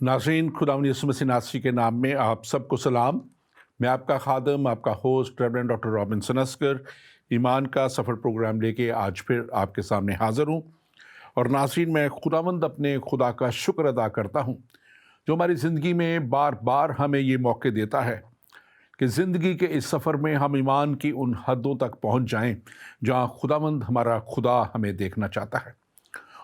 नाज़रीन, खुदावंद यीशु मसीह नासरी के नाम में आप सबको सलाम। मैं आपका खादम, आपका host reverend doctor Robinson Askar ईमान का सफ़र प्रोग्राम लेके आज फिर आपके सामने हाज़िर हूँ। और नाज़रीन, मैं खुदावंद अपने खुदा का शुक्र अदा करता हूँ जो हमारी ज़िंदगी में बार बार हमें ये मौके देता है कि ज़िंदगी के इस सफ़र में हम ईमान की उन हदों तक पहुँच जाएँ जहाँ खुदावंद हमारा खुदा हमें देखना चाहता है।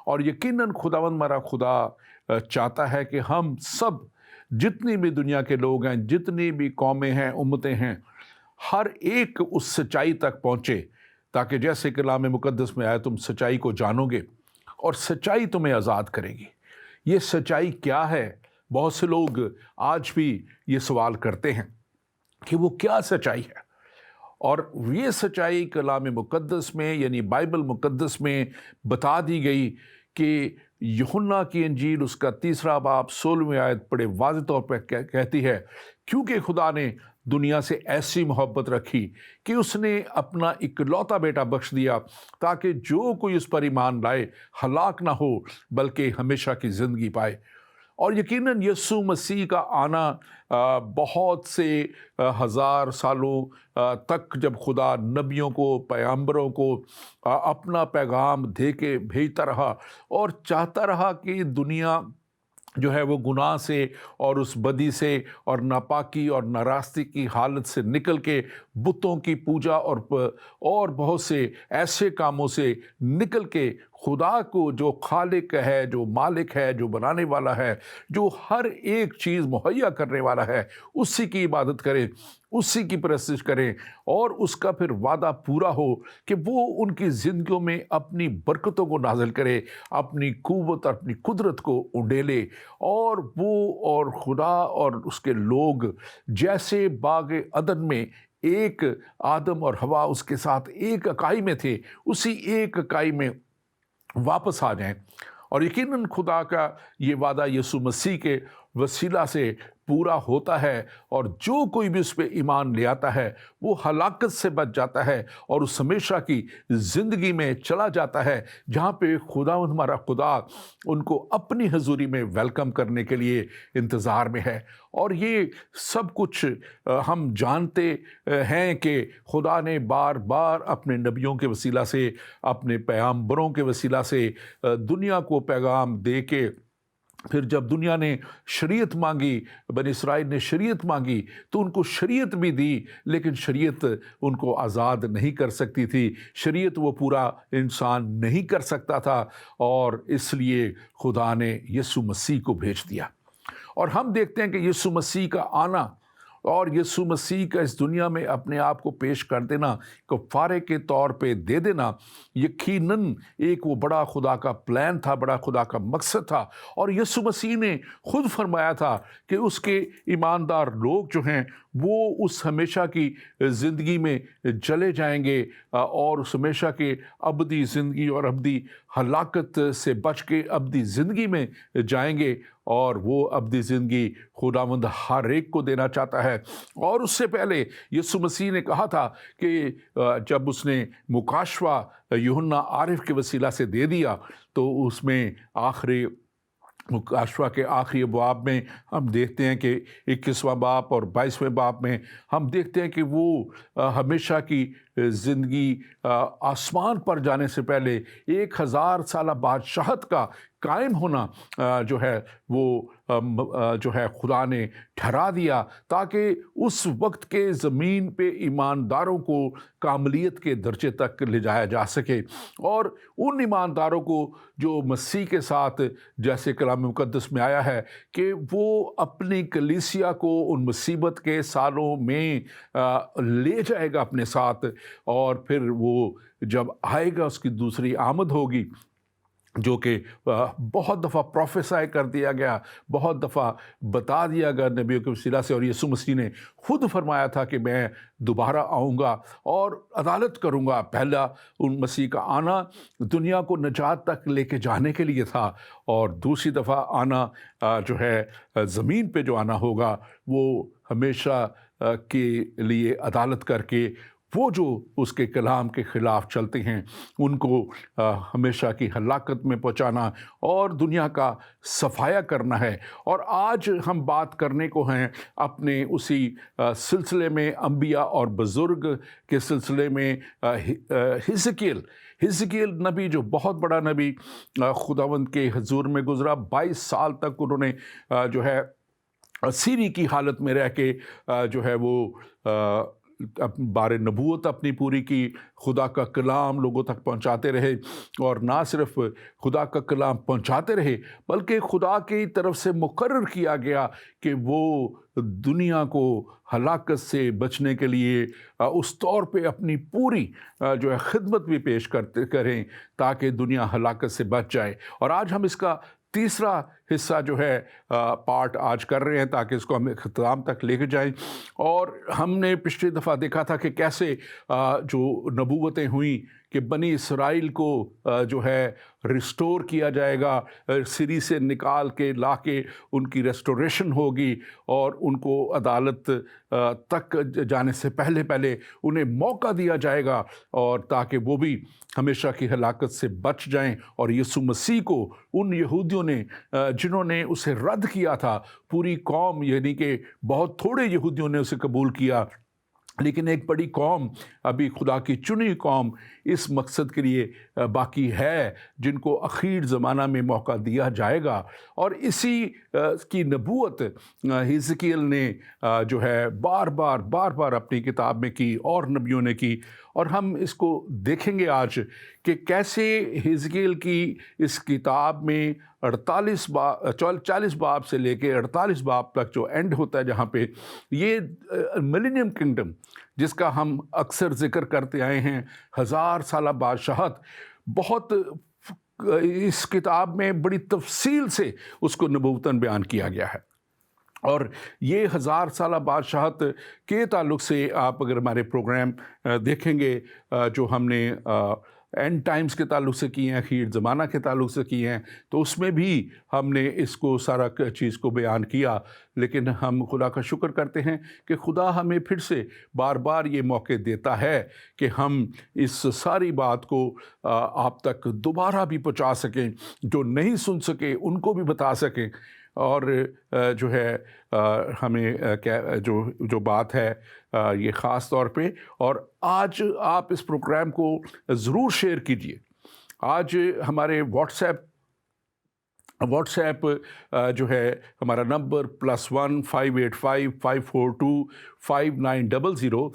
और यकीनन खुदावंद हमारा खुदा चाहता है कि हम सब, जितनी भी दुनिया के लोग हैं, जितनी भी कौमें हैं, उम्मतें हैं, हर एक उस सच्चाई तक पहुँचे, ताकि जैसे कलाम मुक़द्दस में आया, तुम सच्चाई को जानोगे और सच्चाई तुम्हें आज़ाद करेगी। ये सच्चाई क्या है? बहुत से लोग आज भी ये सवाल करते हैं कि वो क्या सच्चाई है। और ये सच्चाई कलाम मुक़द्दस में यानी बाइबल मुक़द्दस में बता दी गई कि यूहन्ना की इंजील उसका 3 बाब 16वीं आयत बड़े वाज़ेह तौर पर कहती है, क्योंकि खुदा ने दुनिया से ऐसी मोहब्बत रखी कि उसने अपना इकलौता बेटा बख्श दिया, ताकि जो कोई उस पर ईमान लाए हलाक ना हो बल्कि हमेशा की ज़िंदगी पाए। और यकीनन यीशु मसीह का आना बहुत से हज़ार सालों तक, जब खुदा नबियों को, पैगंबरों को अपना पैगाम दे के भेजता रहा और चाहता रहा कि दुनिया जो है वो गुनाह से और उस बदी से और नापाकी और नाराज़गी की हालत से निकल के बुतों की पूजा और बहुत से ऐसे कामों से निकल के खुदा को, जो खालिक है, जो मालिक है, जो बनाने वाला है, जो हर एक चीज़ मुहैया करने वाला है, उसी की इबादत करें, उसी की परस्तिश करें और उसका फिर वादा पूरा हो कि वो उनकी ज़िंदगियों में अपनी बरकतों को नाज़िल करे, अपनी कुव्वत, अपनी कुदरत को उंडेले। और वो और खुदा और उसके लोग जैसे बाग अदन में एक आदम और हवा उसके साथ एक इकाई में थे, उसी एक इकाई में वापस आ जाएं। और यकीनन खुदा का ये वादा यीशु मसीह के वसीला से पूरा होता है, और जो कोई भी उस पर ईमान ले आता है वो हलाकत से बच जाता है और उस हमेशा की ज़िंदगी में चला जाता है, जहाँ पे खुदा, हमारा खुदा, उनको अपनी हजूरी में वेलकम करने के लिए इंतज़ार में है। और ये सब कुछ हम जानते हैं कि खुदा ने बार बार अपने नबियों के वसीला से, अपने पैगंबरों के वसीला से दुनिया को पैगाम दे के, फिर जब दुनिया ने शरीयत मांगी, बनी इसराइल ने शरीयत मांगी, तो उनको शरीयत भी दी, लेकिन शरीयत उनको आज़ाद नहीं कर सकती थी। शरीयत वो पूरा इंसान नहीं कर सकता था, और इसलिए खुदा ने यीशु मसीह को भेज दिया। और हम देखते हैं कि यीशु मसीह का आना और यीशु मसीह का इस दुनिया में अपने आप को पेश कर देना, कफ़ारे के तौर पे दे देना, यकीनन एक वो बड़ा खुदा का प्लान था, बड़ा खुदा का मकसद था। और यीशु मसीह ने खुद फरमाया था कि उसके ईमानदार लोग जो हैं वो उस हमेशा की ज़िंदगी में चले जाएंगे और उस हमेशा के अबदी ज़िंदगी और अबदी हलाकत से बच के अबदी ज़िंदगी में जाएंगे। और वो अबदी ज़िंदगी खुदावंद हर एक को देना चाहता है। और उससे पहले यीशु मसीह ने कहा था कि जब उसने मुकाशवा यूहन्ना आरिफ के वसीला से दे दिया, तो उसमें आखिरी मुकाशवा के आखिरी बाब में हम देखते हैं कि 21वां बाब और 22वें बाब में हम देखते हैं कि वो हमेशा की ज़िंदगी आसमान पर जाने से पहले 1000 साल बादशाहत का कायम होना जो है वो जो है खुदा ने ठहरा दिया, ताकि उस वक्त के ज़मीन पे ईमानदारों को कामलियत के दर्जे तक ले जाया जा सके। और उन ईमानदारों को जो मसीह के साथ, जैसे कलाम मुक़द्दस में आया है, कि वो अपनी कलीसिया को उन मुसीबत के सालों में ले जाएगा अपने साथ, और फिर वो जब आएगा उसकी दूसरी आमद होगी, जो कि बहुत दफ़ा प्रोफेसाई कर दिया गया, बहुत दफ़ा बता दिया गया नबियों के वसीला से। और यीशु मसीह ने खुद फरमाया था कि मैं दोबारा आऊँगा और अदालत करूँगा। पहला उन मसीह का आना दुनिया को निजात तक लेके जाने के लिए था, और दूसरी दफ़ा आना जो है ज़मीन पे जो आना होगा वो हमेशा के लिए अदालत करके وہ جو उसके कलाम के ख़िलाफ़ चलते हैं उनको हमेशा की हलाकत में पहुंचाना और दुनिया का सफाया करना है। और आज हम बात करने को हैं अपने उसी सिलसिले में, अंबिया और बुज़ुर्ग के सिलसिले में, हिजकिय्याल नबी जो बहुत बड़ा नबी खुदावंद के हजूर में गुज़रा। 22 साल तक उन्होंने जो है सीरी की हालत में रह के जो है वो बारे नबूवत अपनी पूरी की, खुदा का कलाम लोगों तक पहुंचाते रहे। और ना सिर्फ खुदा का कलाम पहुंचाते रहे बल्कि खुदा की तरफ से मुकर्रर किया गया कि वो दुनिया को हलाकत से बचने के लिए उस तौर पे अपनी पूरी जो है खिदमत भी पेश करें ताकि दुनिया हलाकत से बच जाए। और आज हम इसका तीसरा हिस्सा जो है पार्ट आज कर रहे हैं ताकि इसको हम इख्तिताम तक लेके जाएं। और हमने पिछली दफ़ा देखा था कि कैसे जो नबूवतें हुई कि बनी इसराइल को जो है रिस्टोर किया जाएगा, सीरी से निकाल के ला के उनकी रेस्टोरेशन होगी और उनको अदालत तक जाने से पहले पहले उन्हें मौका दिया जाएगा और ताकि वो भी हमेशा की हलाकत से बच जाएं। और यीशु मसीह को उन यहूदियों ने जिन्होंने उसे रद्द किया था, पूरी कौम यानी कि बहुत थोड़े यहूदियों ने उसे कबूल किया, लेकिन एक बड़ी कौम, अभी खुदा की चुनी कौम इस मकसद के लिए बाकी है जिनको आखिर ज़माना में मौका दिया जाएगा। और इसी की नबूवत हिजकिय्याल ने जो है बार बार अपनी किताब में की और नबियों ने की। और हम इसको देखेंगे आज कि कैसे हिजकिय्याल की इस किताब में 40 बाब से लेके 48 बाब तक जो एंड होता है, जहाँ पे ये मिलेनियम किंगडम जिसका हम अक्सर जिक्र करते आए हैं, 1000 साला बादशाहत, बहुत इस किताब में बड़ी तफसील से उसको नबूवतन बयान किया गया है। और ये 1000 साला बादशाहत के ताल्लुक़ से आप अगर हमारे प्रोग्राम देखेंगे जो हमने एंड टाइम्स के ताल्लुक़ से किए हैं, आखिर ज़माना के ताल्लुक़ से किए हैं, तो उसमें भी हमने इसको सारा चीज़ को बयान किया। लेकिन हम खुदा का शुक्र करते हैं कि खुदा हमें फिर से बार बार ये मौके देता है कि हम इस सारी बात को आप तक दोबारा भी पहुंचा सकें, जो नहीं सुन सके उनको भी बता सकें। और जो है हमें क्या जो बात है ये ख़ास तौर पे, और आज आप इस प्रोग्राम को ज़रूर शेयर कीजिए। आज हमारे व्हाट्सएप जो है हमारा नंबर +1 585 542 5900,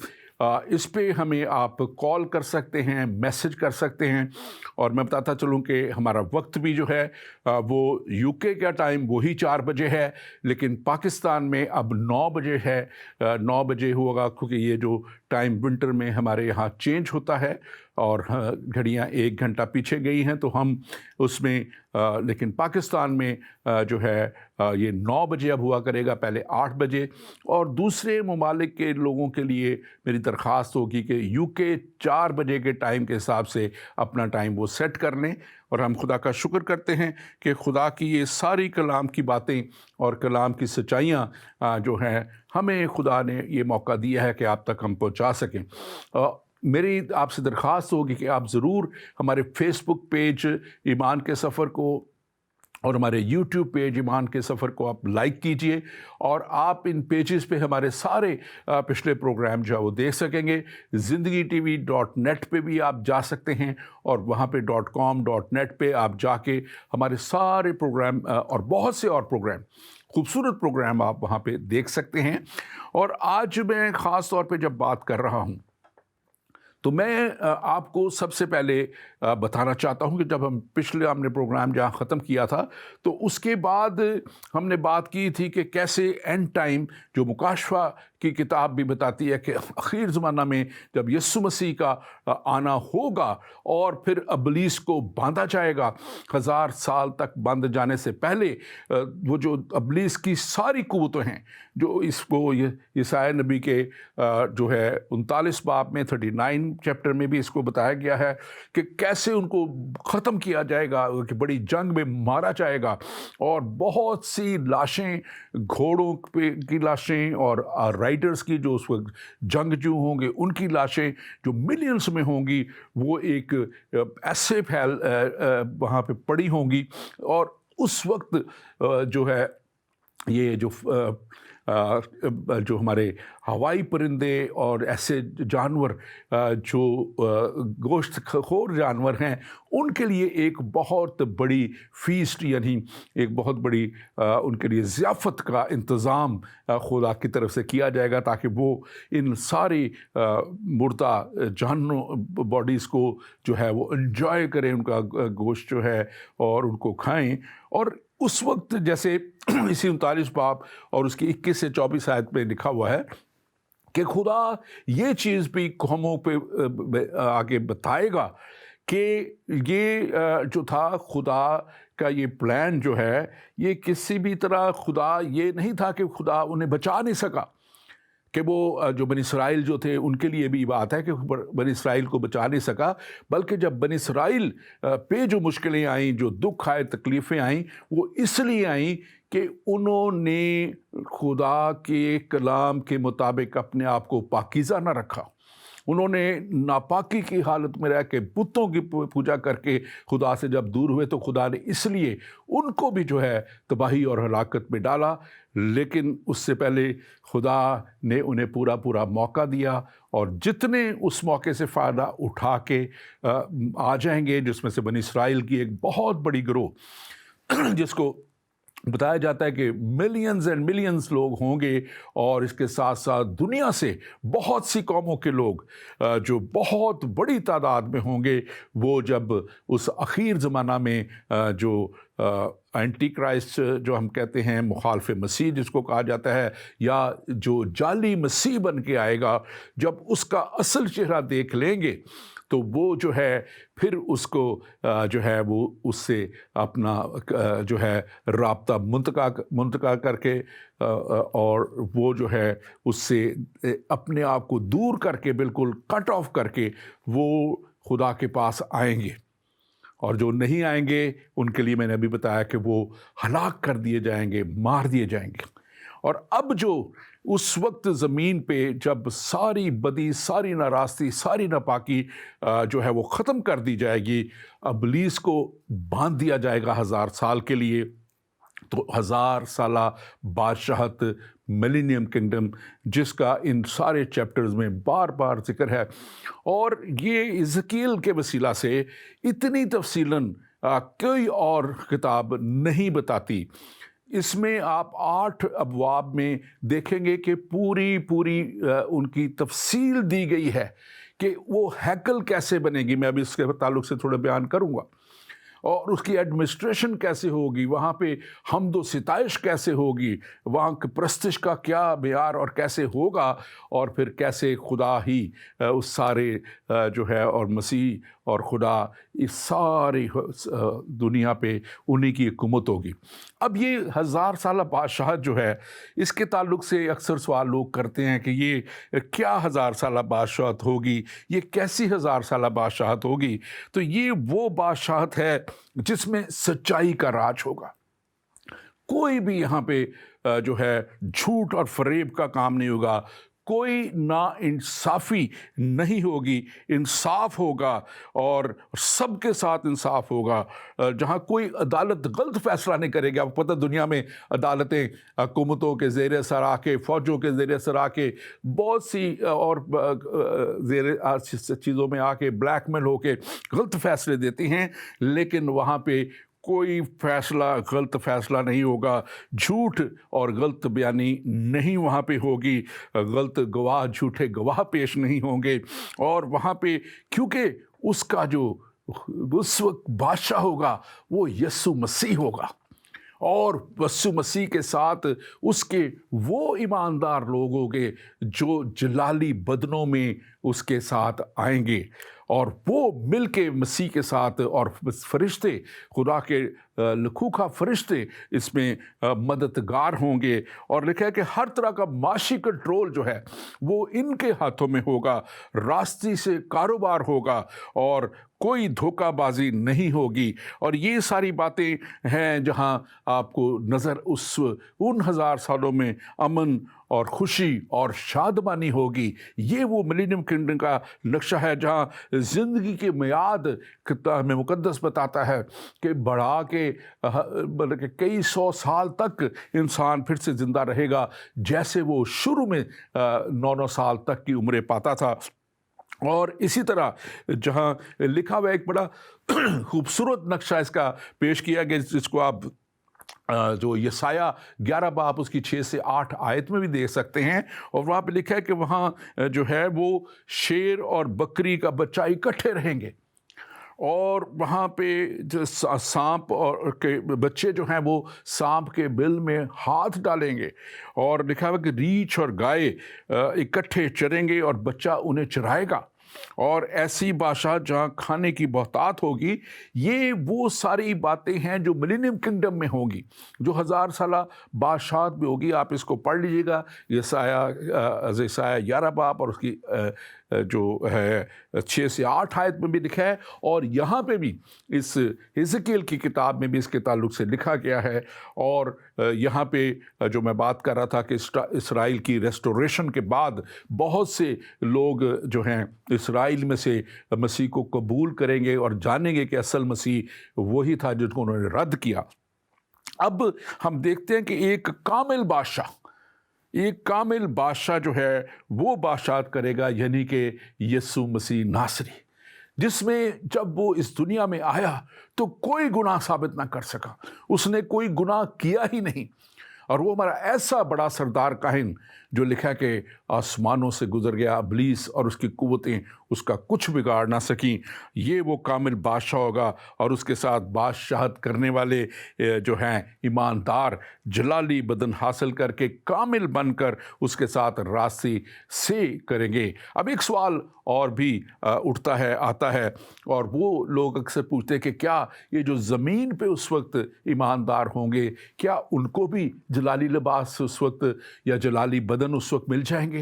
इस पे हमें आप कॉल कर सकते हैं, मैसेज कर सकते हैं। और मैं बताता चलूँ कि हमारा वक्त भी जो है वो यूके का टाइम वही 4 बजे है, लेकिन पाकिस्तान में अब 9 बजे है। 9 बजे होगा क्योंकि ये जो टाइम विंटर में हमारे यहाँ चेंज होता है और घड़ियाँ 1 घंटा पीछे गई हैं, तो हम उसमें लेकिन पाकिस्तान में जो है ये 9 बजे अब हुआ करेगा, पहले 8 बजे। और दूसरे ममालिक के लोगों के लिए मेरी दरख्वास्त होगी कि यूके 4 बजे के टाइम के हिसाब से अपना टाइम वो सेट कर लें। और हम खुदा का शुक्र करते हैं कि खुदा की ये सारी कलाम की बातें और कलाम की सच्चाइयाँ जो हैं हमें खुदा ने ये मौका दिया है कि आप तक हम पहुँचा सकें। मेरी आपसे दरख्वास्त होगी कि आप ज़रूर हमारे फेसबुक पेज ईमान के सफ़र को और हमारे यूट्यूब पेज ईमान के सफ़र को आप लाइक कीजिए। और आप इन पेजेस पे हमारे सारे पिछले प्रोग्राम जो है वो देख सकेंगे। ज़िंदगी-tv.net पे भी आप जा सकते हैं और वहाँ पे .com.net पे आप जाके हमारे सारे प्रोग्राम और बहुत से और प्रोग्राम, खूबसूरत प्रोग्राम आप वहाँ पे देख सकते हैं। और आज मैं ख़ास तौर पे जब बात कर रहा हूँ तो मैं आपको सबसे पहले बताना चाहता हूं कि जब हमने प्रोग्राम जहां ख़त्म किया था तो उसके बाद हमने बात की थी कि कैसे एंड टाइम जो मुकाशवा की किताब भी बताती है कि आखिर ज़माना में जब यीशु मसीह का आना होगा और फिर इब्लीस को बांधा जाएगा, 1000 साल तक बांध जाने से पहले वो जो इब्लीस की सारी कुव्वतें हैं, जो इसको यशायाह नबी के जो है 39 बाब में 39 चैप्टर में भी इसको बताया गया है कि कैसे उनको ख़त्म किया जाएगा, कि बड़ी जंग में मारा जाएगा और बहुत सी लाशें, घोड़ों पे की लाशें और राइडर्स की, जो उस वक्त जंगजू होंगे, उनकी लाशें जो मिलियंस में होंगी, वो एक ऐसे वहाँ पे पड़ी होंगी। और उस वक्त जो है ये जो हमारे हवाई परिंदे और ऐसे जानवर जो गोश्त खोर जानवर हैं, उनके लिए एक बहुत बड़ी फीस्ट, यानी एक बहुत बड़ी उनके लिए ज़ियाफ़त का इंतज़ाम खुदा की तरफ से किया जाएगा, ताकि वो इन सारी मुर्दा जानों बॉडीज़ को जो है वो एंजॉय करें, उनका गोश्त जो है, और उनको खाएं। और उस वक्त जैसे इसी 39 बाब और उसकी 21 से 24 आयत में लिखा हुआ है कि खुदा ये चीज़ भी कौमों पे आगे बताएगा कि ये जो था खुदा का ये प्लान जो है, ये किसी भी तरह खुदा ये नहीं था कि खुदा उन्हें बचा नहीं सका, कि वो जो बनी इसराइल जो थे उनके लिए भी बात है कि बनी इसराइल को बचा नहीं सका, बल्कि जब बनी इसराइल पे जो मुश्किलें आईं, जो दुख आए, तकलीफ़ें आईं, वो इसलिए आईं कि उन्होंने खुदा के कलाम के मुताबिक अपने आप को पाकीज़ा न रखा। उन्होंने नापाकी की हालत में रह के बुतों की पूजा करके खुदा से जब दूर हुए, तो खुदा ने इसलिए उनको भी जो है तबाही और हलाकत में डाला। लेकिन उससे पहले खुदा ने उन्हें पूरा पूरा मौका दिया, और जितने उस मौके से फ़ायदा उठा के आ जाएंगे, जिसमें से बनी इसराइल की एक बहुत बड़ी गिरोह जिसको बताया जाता है कि मिलियंस एंड मिलियंस लोग होंगे, और इसके साथ साथ दुनिया से बहुत सी कौमों के लोग जो बहुत बड़ी तादाद में होंगे, वो जब उस आखिर ज़माना में जो एंटी क्राइस्ट जो हम कहते हैं, मुखालफ मसीह जिसको कहा जाता है, या जो जाली मसीह बन के आएगा, जब उसका असल चेहरा देख लेंगे, तो वो जो है फिर उसको जो है वो उससे अपना जो है राब्ता मुंतका करके और वो जो है उससे अपने आप को दूर करके, बिल्कुल कट ऑफ करके, वो खुदा के पास आएंगे। और जो नहीं आएंगे उनके लिए मैंने अभी बताया कि वो हलाक कर दिए जाएंगे, मार दिए जाएंगे। और अब जो उस वक्त ज़मीन पे जब सारी बदी, सारी नाराज़गी, सारी नापाकी जो है वो ख़त्म कर दी जाएगी, इब्लीस को बांध दिया जाएगा 1000 साल के लिए। तो 1000 साला बादशाहत, मिलेनियम किंगडम, जिसका इन सारे चैप्टर्स में बार बार जिक्र है, और ये इज़कील के वसीला से इतनी तफसीलन कोई और किताब नहीं बताती। इसमें आप 8 अबवाब में देखेंगे कि पूरी उनकी तफसील दी गई है कि वो हैकल कैसे बनेगी। मैं अभी इसके ताल्लुक से थोड़ा बयान करूँगा, और उसकी एडमिनिस्ट्रेशन कैसे होगी, वहाँ पे हम्द व सिताइश कैसे होगी, वहाँ की प्रस्तिश का क्या मेयार और कैसे होगा, और फिर कैसे खुदा ही उस सारे जो है और मसीह और खुदा इस सारी दुनिया पे उन्हीं की हुकूमत होगी। अब ये 1000 साला बादशाहत जो है, इसके ताल्लुक से अक्सर सवाल लोग करते हैं कि ये क्या 1000 साला बादशाहत होगी, ये कैसी 1000 साला बादशाहत होगी। तो ये वो बादशाहत है जिसमें सच्चाई का राज होगा। कोई भी यहाँ पे जो है झूठ और फरेब का काम नहीं होगा, कोई ना इंसाफ़ी नहीं होगी, इंसाफ होगा और सबके साथ इंसाफ होगा। जहाँ कोई अदालत गलत फ़ैसला नहीं करेगी। आपको पता दुनिया में अदालतें हुकूमतों के ज़ेरे सर आके, फ़ौजों के ज़ेरे सर आके, बहुत सी और ज़ेरे चीज़ों में आके ब्लैकमेल होके गलत फ़ैसले देती हैं, लेकिन वहाँ पे कोई फ़ैसला गलत फ़ैसला नहीं होगा, झूठ और गलत बयानी नहीं वहाँ पे होगी, गलत गवाह, झूठे गवाह पेश नहीं होंगे। और वहाँ पे क्योंकि उसका जो उस वक्त बादशाह होगा वो यीशु मसीह होगा, और यीशु मसीह के साथ उसके वो ईमानदार लोग होंगे जो जलाली बदनों में उसके साथ आएंगे, और वो मिल के मसीह के साथ, और फरिश्ते, खुदा के लखूखा फरिश्ते इसमें मददगार होंगे। और लिखा है कि हर तरह का माशी कंट्रोल जो है वो इनके हाथों में होगा, रास्ते से कारोबार होगा और कोई धोखाबाजी नहीं होगी। और ये सारी बातें हैं जहां आपको नज़र उन 1000 सालों में अमन और खुशी और शादमानी होगी। ये वो मिलेनियम किंगडम का नक्शा है जहाँ ज़िंदगी की मियाद किताब में मुकद्दस बताता है कि बढ़ा के मतलब कि कई सौ साल तक इंसान फिर से ज़िंदा रहेगा, जैसे वो शुरू में 9-9 साल तक की उम्रें पाता था। और इसी तरह जहाँ लिखा हुआ एक बड़ा खूबसूरत नक्शा इसका पेश किया गया, जिसको आप जो यसाया 11 बाब उसकी 6 से 8 आयत में भी देख सकते हैं। और वहाँ पे लिखा है कि वहाँ जो है वो शेर और बकरी का बच्चा इकट्ठे रहेंगे, और वहाँ पे जो सांप और के बच्चे जो हैं वो सांप के बिल में हाथ डालेंगे, और लिखा हुआ कि रीछ और गाय इकट्ठे चरेंगे और बच्चा उन्हें चराएगा, और ऐसी बादशाह जहाँ खाने की बहुतात होगी। ये वो सारी बातें हैं जो मिलेनियम किंगडम में होंगी, जो 1000 साला बादशाहत में होगी। आप इसको पढ़ लीजिएगा, यसाया 11 बाब और उसकी जो है 6 से 8 आयत में भी लिखा है, और यहाँ पे भी इस हिजकिय्याल की किताब में भी इसके ताल्लुक से लिखा गया है। और यहाँ पे जो मैं बात कर रहा था कि इसराइल की रेस्टोरेशन के बाद बहुत से लोग जो हैं इसराइल में से मसीह को कबूल करेंगे और जानेंगे कि असल मसीह वही था जिसको उन्होंने रद्द किया। अब हम देखते हैं कि एक कामिल बादशाह जो है वो बादशाहत करेगा, यानी कि यीशु मसीह नासरी, जिसमें जब वो इस दुनिया में आया तो कोई गुनाह साबित ना कर सका, उसने कोई गुनाह किया ही नहीं। और वो हमारा ऐसा बड़ा सरदार काहिन जो लिखा कि आसमानों से गुजर गया, इब्लीस और उसकी कुव्वतें उसका कुछ बिगाड़ ना सकीं। ये वो कामिल बादशाह होगा, और उसके साथ बादशाहत करने वाले जो हैं ईमानदार जलाली बदन हासिल करके कामिल बनकर उसके साथ रास्ते से करेंगे। अब एक सवाल और भी आता है, और वो लोग अक्सर पूछते हैं कि क्या ये जो ज़मीन पे उस वक्त ईमानदार होंगे, क्या उनको भी जलाली लिबास उस वक्त या जलाली बदन उस वक्त मिल जाएंगे?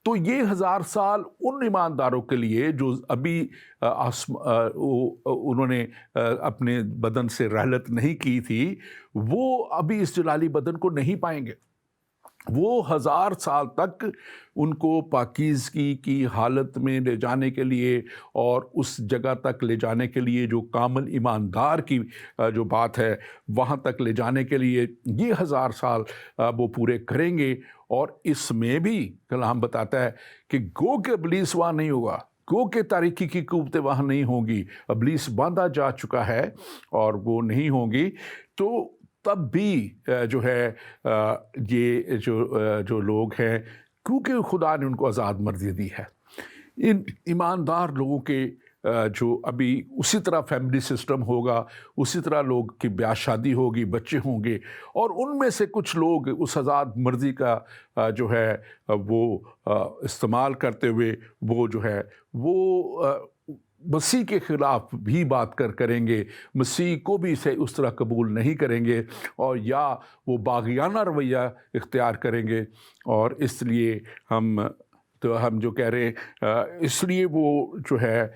तो ये 1000 साल उन ईमानदारों के लिए जो अभी उन्होंने अपने बदन से रहलत नहीं की थी, वो अभी इस जलाली बदन को नहीं पाएंगे। वो 1000 साल तक उनको पाकीज़गी की हालत में ले जाने के लिए और उस जगह तक ले जाने के लिए जो कामिल ईमानदार की जो बात है वहाँ तक ले जाने के लिए ये 1000 साल वो पूरे करेंगे। और इसमें भी कलाम बताता है कि गो के इब्लीस वहाँ नहीं होगा, गो के तारीकी की कुव्वतें वहाँ नहीं होंगी, इब्लीस बांधा जा चुका है और वो नहीं होंगी। तो तब भी जो है ये जो लोग हैं, क्योंकि खुदा ने उनको आज़ाद मर्जी दी है, इन ईमानदार लोगों के जो अभी उसी तरह फैमिली सिस्टम होगा, उसी तरह लोग की ब्याह शादी होगी, बच्चे होंगे, और उनमें से कुछ लोग उस आज़ाद मर्जी का जो है वो इस्तेमाल करते हुए वो जो है वो मसीह के ख़िलाफ़ भी बात करेंगे, मसीह को भी इसे उस तरह कबूल नहीं करेंगे, और या वो बाग़ियाना रवैया इख्तियार करेंगे। और इसलिए हम जो कह रहे हैं, इसलिए वो जो है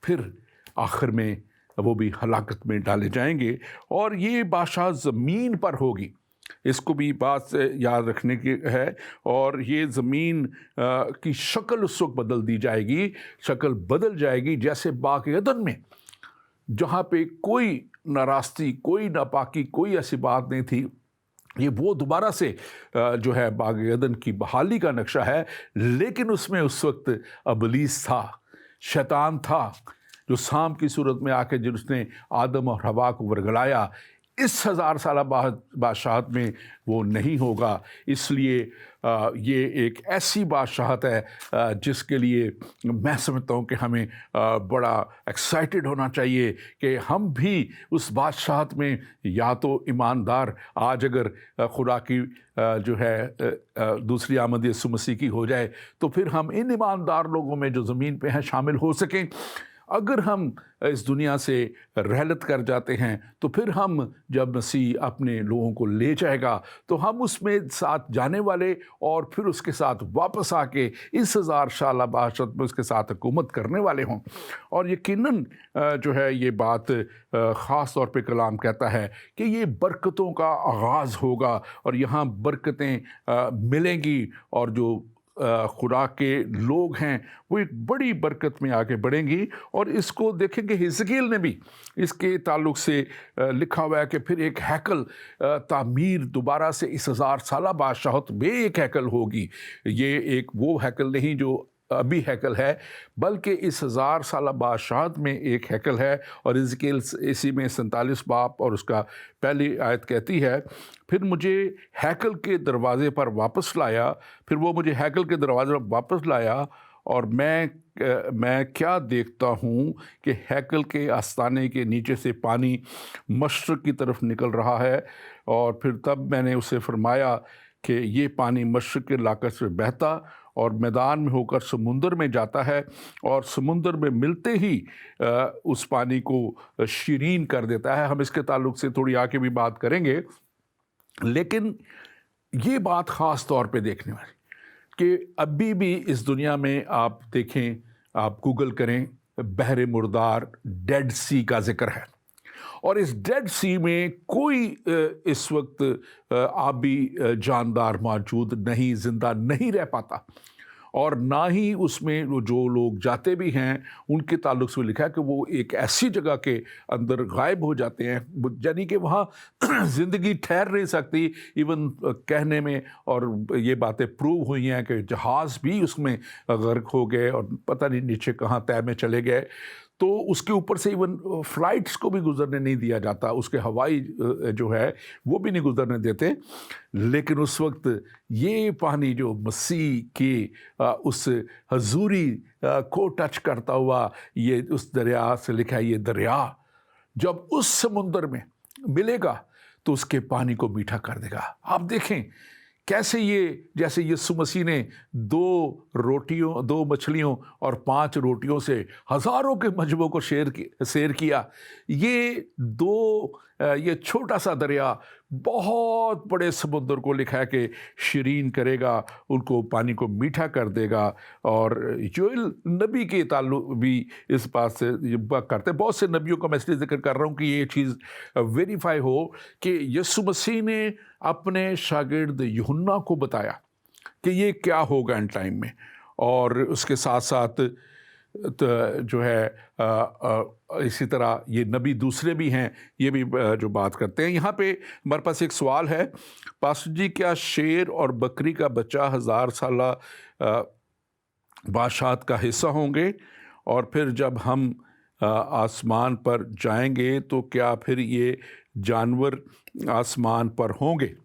फिर आखिर में वो भी हलाकत में डाले जाएंगे। और ये बादशाह ज़मीन पर होगी, इसको भी बात याद रखने की है। और ये ज़मीन की शक्ल उस वक्त बदल दी जाएगी, शक्ल बदल जाएगी जैसे बाग़ एदन में, जहाँ पे कोई नाराज़गी, कोई नापाकी, कोई ऐसी बात नहीं थी। ये वो दोबारा से जो है बाग़ एदन की बहाली का नक्शा है, लेकिन उसमें उस वक्त इब्लीस था, शैतान था, जो सांप की सूरत में आके जिसने आदम और हवा को वरगलाया। इस 1000 साल बादशाहत में वो नहीं होगा। इसलिए ये एक ऐसी बादशाहत है जिसके लिए मैं समझता हूँ कि हमें बड़ा एक्साइटेड होना चाहिए कि हम भी उस बादशाहत में या तो ईमानदार, आज अगर खुदा की जो है दूसरी आमद यीशु मसीह की हो जाए तो फिर हम इन ईमानदार लोगों में जो ज़मीन पे हैं शामिल हो सकें। अगर हम इस दुनिया से रहलत कर जाते हैं तो फिर हम जब मसीह अपने लोगों को ले जाएगा तो हम उसमें साथ जाने वाले और फिर उसके साथ वापस आके इस 1000 साल बादशाहत में उसके साथ हुकूमत करने वाले हों। और यकीनन जो है ये बात ख़ास तौर पे कलाम कहता है कि ये बरकतों का आगाज़ होगा और यहाँ बरकतें मिलेंगी और जो खुदा के लोग हैं वो एक बड़ी बरकत में आगे बढ़ेंगी। और इसको देखेंगे हिजकील ने भी इसके ताल्लुक से लिखा हुआ है कि फिर एक हैकल तामीर दोबारा से इस 1000 साल बादशाहत में एक हैकल होगी। ये एक वो हैकल नहीं जो अभी हैकल है, बल्कि इस 1000 साल बादशाहत में एक हैकल है। और हिजकील इसी में 47 बाब और उसका पहली आयत कहती है, फिर मुझे हैकल के दरवाज़े पर वापस लाया, फिर वो मुझे हैकल के दरवाज़े पर वापस लाया और मैं क्या देखता हूँ कि हैकल के आस्ताने के नीचे से पानी मशरक़ की तरफ निकल रहा है। और फिर तब मैंने उसे फरमाया कि ये पानी मशरक़ के इलाके से बहता और मैदान में होकर समुंदर में जाता है और समुंदर में मिलते ही उस पानी को शीरीन कर देता है। हम इसके ताल्लुक से थोड़ी आगे भी बात करेंगे, लेकिन ये बात ख़ास तौर पे देखने वाली कि अभी भी इस दुनिया में आप देखें, आप गूगल करें, बहरे मुर्दार डेड सी का जिक्र है और इस डेड सी में कोई इस वक्त आबी जानदार मौजूद नहीं, ज़िंदा नहीं रह पाता। और ना ही उसमें जो लोग जाते भी हैं उनके ताल्लुक से लिखा है कि वो एक ऐसी जगह के अंदर गायब हो जाते हैं, यानी कि वहाँ ज़िंदगी ठहर नहीं सकती। इवन कहने में और ये बातें प्रूव हुई हैं कि जहाज़ भी उसमें गर्क हो गए और पता नहीं नीचे कहाँ तह में चले गए, तो उसके ऊपर से इवन फ़्लाइट्स को भी गुज़रने नहीं दिया जाता, उसके हवाई जो है वो भी नहीं गुज़रने देते। लेकिन उस वक्त ये पानी जो मसीह की उस हजूरी को टच करता हुआ, ये उस दरिया से लिखा है, ये दरिया जब उस समुंदर में मिलेगा तो उसके पानी को मीठा कर देगा। आप देखें कैसे ये, जैसे यीशु मसीह ने 2 मछलियों और 5 रोटियों से हज़ारों के मजबों को शेर किया, ये छोटा सा दरिया बहुत बड़े समुद्र को लिखा है कि शीरीन करेगा, उनको पानी को मीठा कर देगा। और योएल नबी के ताल्लुक भी इस बात से बात करते हैं। बहुत से नबियों का मैं इसलिए जिक्र कर रहा हूँ कि ये चीज़ वेरीफाई हो कि यीशु मसीह ने अपने शागिर्द यूहन्ना को बताया कि ये क्या होगा एंड टाइम में। और उसके साथ साथ जो है इसी तरह ये नबी दूसरे भी हैं, ये भी जो बात करते हैं। यहाँ पे हमारे पास एक सवाल है, पास्टर जी क्या शेर और बकरी का बच्चा 1000 साल बादशाहत का हिस्सा होंगे? और फिर जब हम आसमान पर जाएंगे तो क्या फिर ये जानवर आसमान पर होंगे?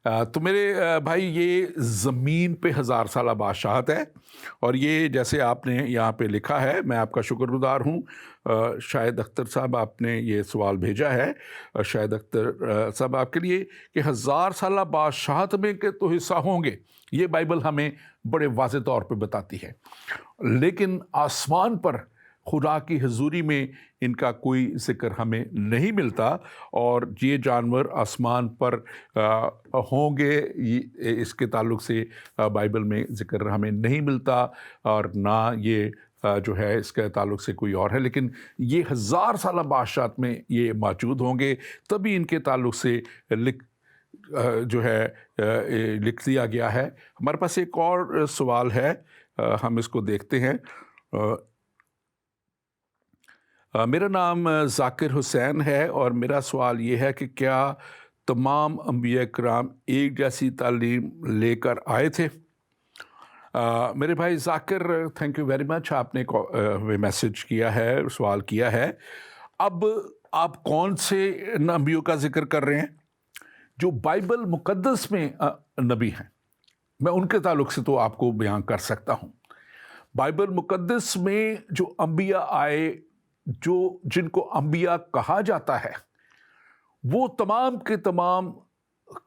तो मेरे भाई, ये ज़मीन पे 1000 साल बादशाहत है और ये जैसे आपने यहाँ पे लिखा है, मैं आपका शुक्रगुजार हूँ। शाहिद अख्तर साहब आपने ये सवाल भेजा है, शाहिद अख्तर साहब आपके लिए, कि 1000 साल बादशाहत में के तो हिस्सा होंगे, ये बाइबल हमें बड़े वाज़ेह तौर पे बताती है। लेकिन आसमान पर खुदा की हजूरी में इनका कोई ज़िक्र हमें नहीं मिलता और ये जानवर आसमान पर होंगे, इसके ताल्लुक से बाइबल में ज़िक्र हमें नहीं मिलता और ना ये जो है इसके ताल्लुक से कोई और है। लेकिन ये 1000 साल बादशाहत में ये मौजूद होंगे, तभी इनके ताल्लुक से लिख दिया गया है। हमारे पास एक और सवाल है, हम इसको देखते हैं। मेरा नाम ज़ाकिर हुसैन है और मेरा सवाल ये है कि क्या तमाम अंबिया कराम एक जैसी तालीम लेकर आए थे? मेरे भाई Zakir, thank you very much, आपने हमें मैसेज किया है, सवाल किया है। अब आप कौन से नबियों का जिक्र कर रहे हैं? जो बाइबल मुकद्दस में नबी हैं, मैं उनके ताल्लुक से तो आपको बयान कर सकता हूँ। बाइबल मुकद्दस में जो अंबिया आए, जिनको अंबिया कहा जाता है, वो तमाम के तमाम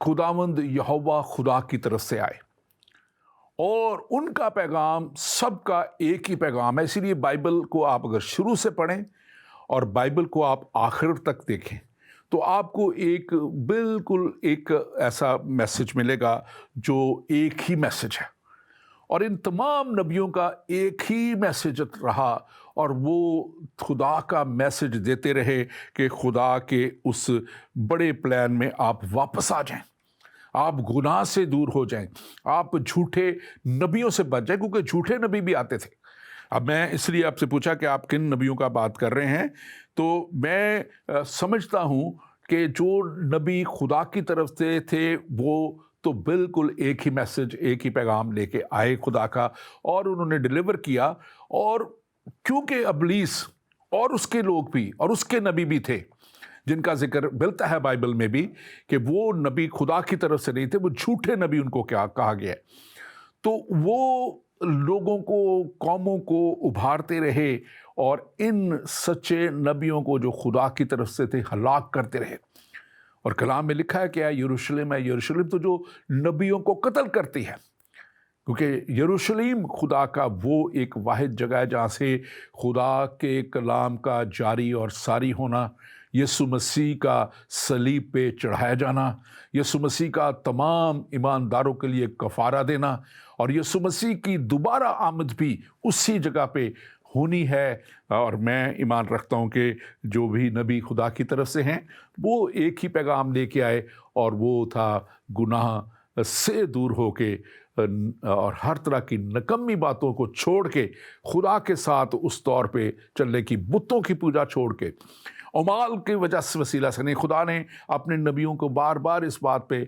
खुदावंद यहोवा खुदा की तरफ से आए اور ان کا پیغام سب کا ایک ہی پیغام ہے. اسی لیے بائبل کو آپ اگر شروع سے پڑھیں اور بائبل کو آپ آخر تک دیکھیں تو آپ کو ایک بالکل ایک ایسا میسج ملے گا جو ایک ہی میسج ہے. اور ان تمام نبیوں کا ایک ہی میسج رہا اور وہ خدا کا میسج دیتے رہے کہ خدا کے اس بڑے پلان میں آپ واپس آ جائیں, آپ گناہ سے دور ہو جائیں, آپ جھوٹے نبیوں سے بچ جائیں, کیونکہ جھوٹے نبی بھی آتے تھے. اب میں اس لیے آپ سے پوچھا کہ آپ کن نبیوں کا بات کر رہے ہیں, تو میں سمجھتا ہوں کہ جو نبی خدا کی طرف سے تھے وہ تو بالکل ایک ہی میسج, ایک ہی پیغام لے کے آئے خدا کا, اور انہوں نے ڈیلیور کیا. اور کیونکہ ابلیس اور اس کے لوگ بھی اور اس کے نبی بھی تھے جن کا ذکر ملتا ہے بائبل میں بھی کہ وہ نبی خدا کی طرف سے نہیں تھے, وہ جھوٹے نبی ان کو کیا کہا گیا ہے, تو وہ لوگوں کو, قوموں کو ابھارتے رہے اور ان سچے نبیوں کو جو خدا کی طرف سے تھے ہلاک کرتے رہے. اور کلام میں لکھا ہے کہ اے یروشلم, اے یروشلم, تو جو نبیوں کو قتل کرتی ہے, کیونکہ یروشلم خدا کا وہ ایک واحد جگہ ہے جہاں سے خدا کے کلام کا جاری اور ساری ہونا, یسوع مسیح کا صلیب پہ چڑھایا جانا, یسوع مسیح کا تمام ایمانداروں کے لیے کفارہ دینا, اور یسوع مسیح کی دوبارہ آمد بھی اسی جگہ پہ ہونی ہے. اور میں ایمان رکھتا ہوں کہ جو بھی نبی خدا کی طرف سے ہیں وہ ایک ہی پیغام لے کے آئے, اور وہ تھا گناہ سے دور ہو کے اور ہر طرح کی نکمی باتوں کو چھوڑ کے خدا کے ساتھ اس طور پہ چلنے کی, بتوں کی پوجا چھوڑ کے, اعمال کی وجہ سے وسیلہ سے نہیں. خدا نے اپنے نبیوں کو بار بار اس بات پہ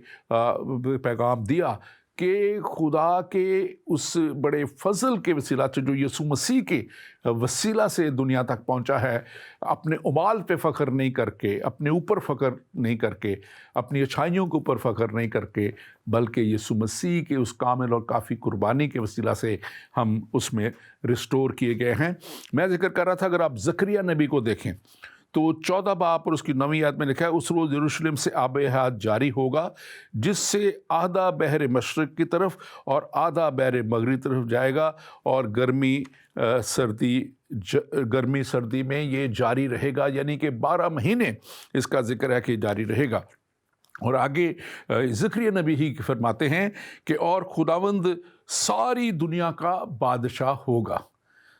پیغام دیا کہ خدا کے اس بڑے فضل کے وسیلہ سے جو یسوع مسیح کے وسیلہ سے دنیا تک پہنچا ہے, اپنے اعمال پہ فخر نہیں کر کے, اپنے اوپر فخر نہیں کر کے, اپنی اچھائیوں کے اوپر فخر نہیں کر کے, بلکہ یسوع مسیح کے اس کامل اور کافی قربانی کے وسیلہ سے ہم اس میں ریسٹور کیے گئے ہیں. میں ذکر کر رہا تھا, اگر آپ زکریا نبی کو دیکھیں تو 14 باب اور اس کی 9 آیت میں لکھا ہے, اس روز یروشلم سے آب حیات جاری ہوگا جس سے آدھا بحر مشرق کی طرف اور آدھا بحر مغرب طرف جائے گا, اور گرمی سردی میں یہ جاری رہے گا, یعنی کہ 12 مہینے اس کا ذکر ہے کہ جاری رہے گا. اور آگے زکریا نبی ہی فرماتے ہیں کہ اور خداوند ساری دنیا کا بادشاہ ہوگا,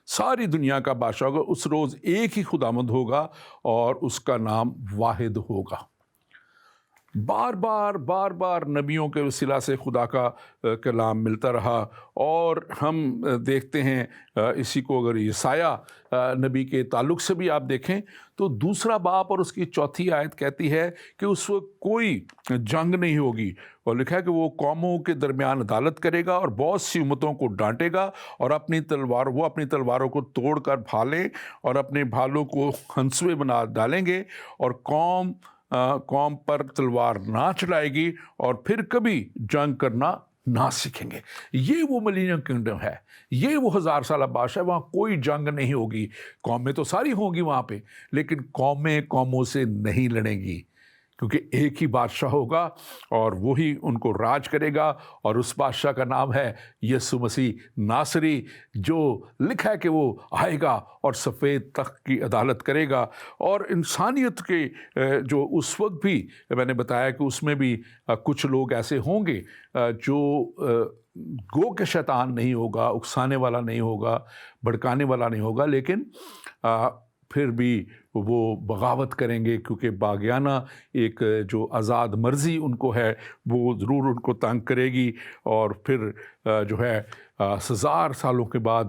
ساری دنیا کا بادشاہ ہوگا. اس روز ایک ہی خداوند ہوگا اور اس کا نام واحد ہوگا. بار بار نبیوں کے وسیلہ سے خدا کا کلام ملتا رہا, اور ہم دیکھتے ہیں اسی کو اگر یسایہ نبی کے تعلق سے بھی آپ دیکھیں تو 2 باب اور اس کی 4 آیت کہتی ہے کہ اس وقت کوئی جنگ نہیں ہوگی, اور لکھا ہے کہ وہ قوموں کے درمیان عدالت کرے گا اور بہت سی امتوں کو ڈانٹے گا, اور اپنی تلواروں کو توڑ کر بھالیں اور اپنے بھالوں کو ہنسوے بنا ڈالیں گے, اور قوم پر تلوار نہ چلائے گی اور پھر کبھی جنگ کرنا نہ سیکھیں گے. یہ وہ ملینیم کنگڈم ہے, یہ وہ 1000 سالہ بادشاہ. وہاں کوئی جنگ نہیں ہوگی, قومیں تو ساری ہوں گی وہاں پہ, لیکن قومیں قوموں سے نہیں لڑیں گی, کیونکہ ایک ہی بادشاہ ہوگا اور وہی ان کو راج کرے گا, اور اس بادشاہ کا نام ہے یسوع مسیح ناصری, جو لکھا ہے کہ وہ آئے گا اور سفید تخت کی عدالت کرے گا. اور انسانیت کے جو اس وقت بھی میں نے بتایا کہ اس میں بھی کچھ لوگ ایسے ہوں گے جو گو کہ شیطان نہیں ہوگا, اکسانے والا نہیں ہوگا, بھڑکانے والا نہیں ہوگا, لیکن پھر بھی وہ بغاوت کریں گے, کیونکہ باغیانہ ایک جو آزاد مرضی ان کو ہے وہ ضرور ان کو تنگ کرے گی. اور پھر جو ہے 1000 سالوں کے بعد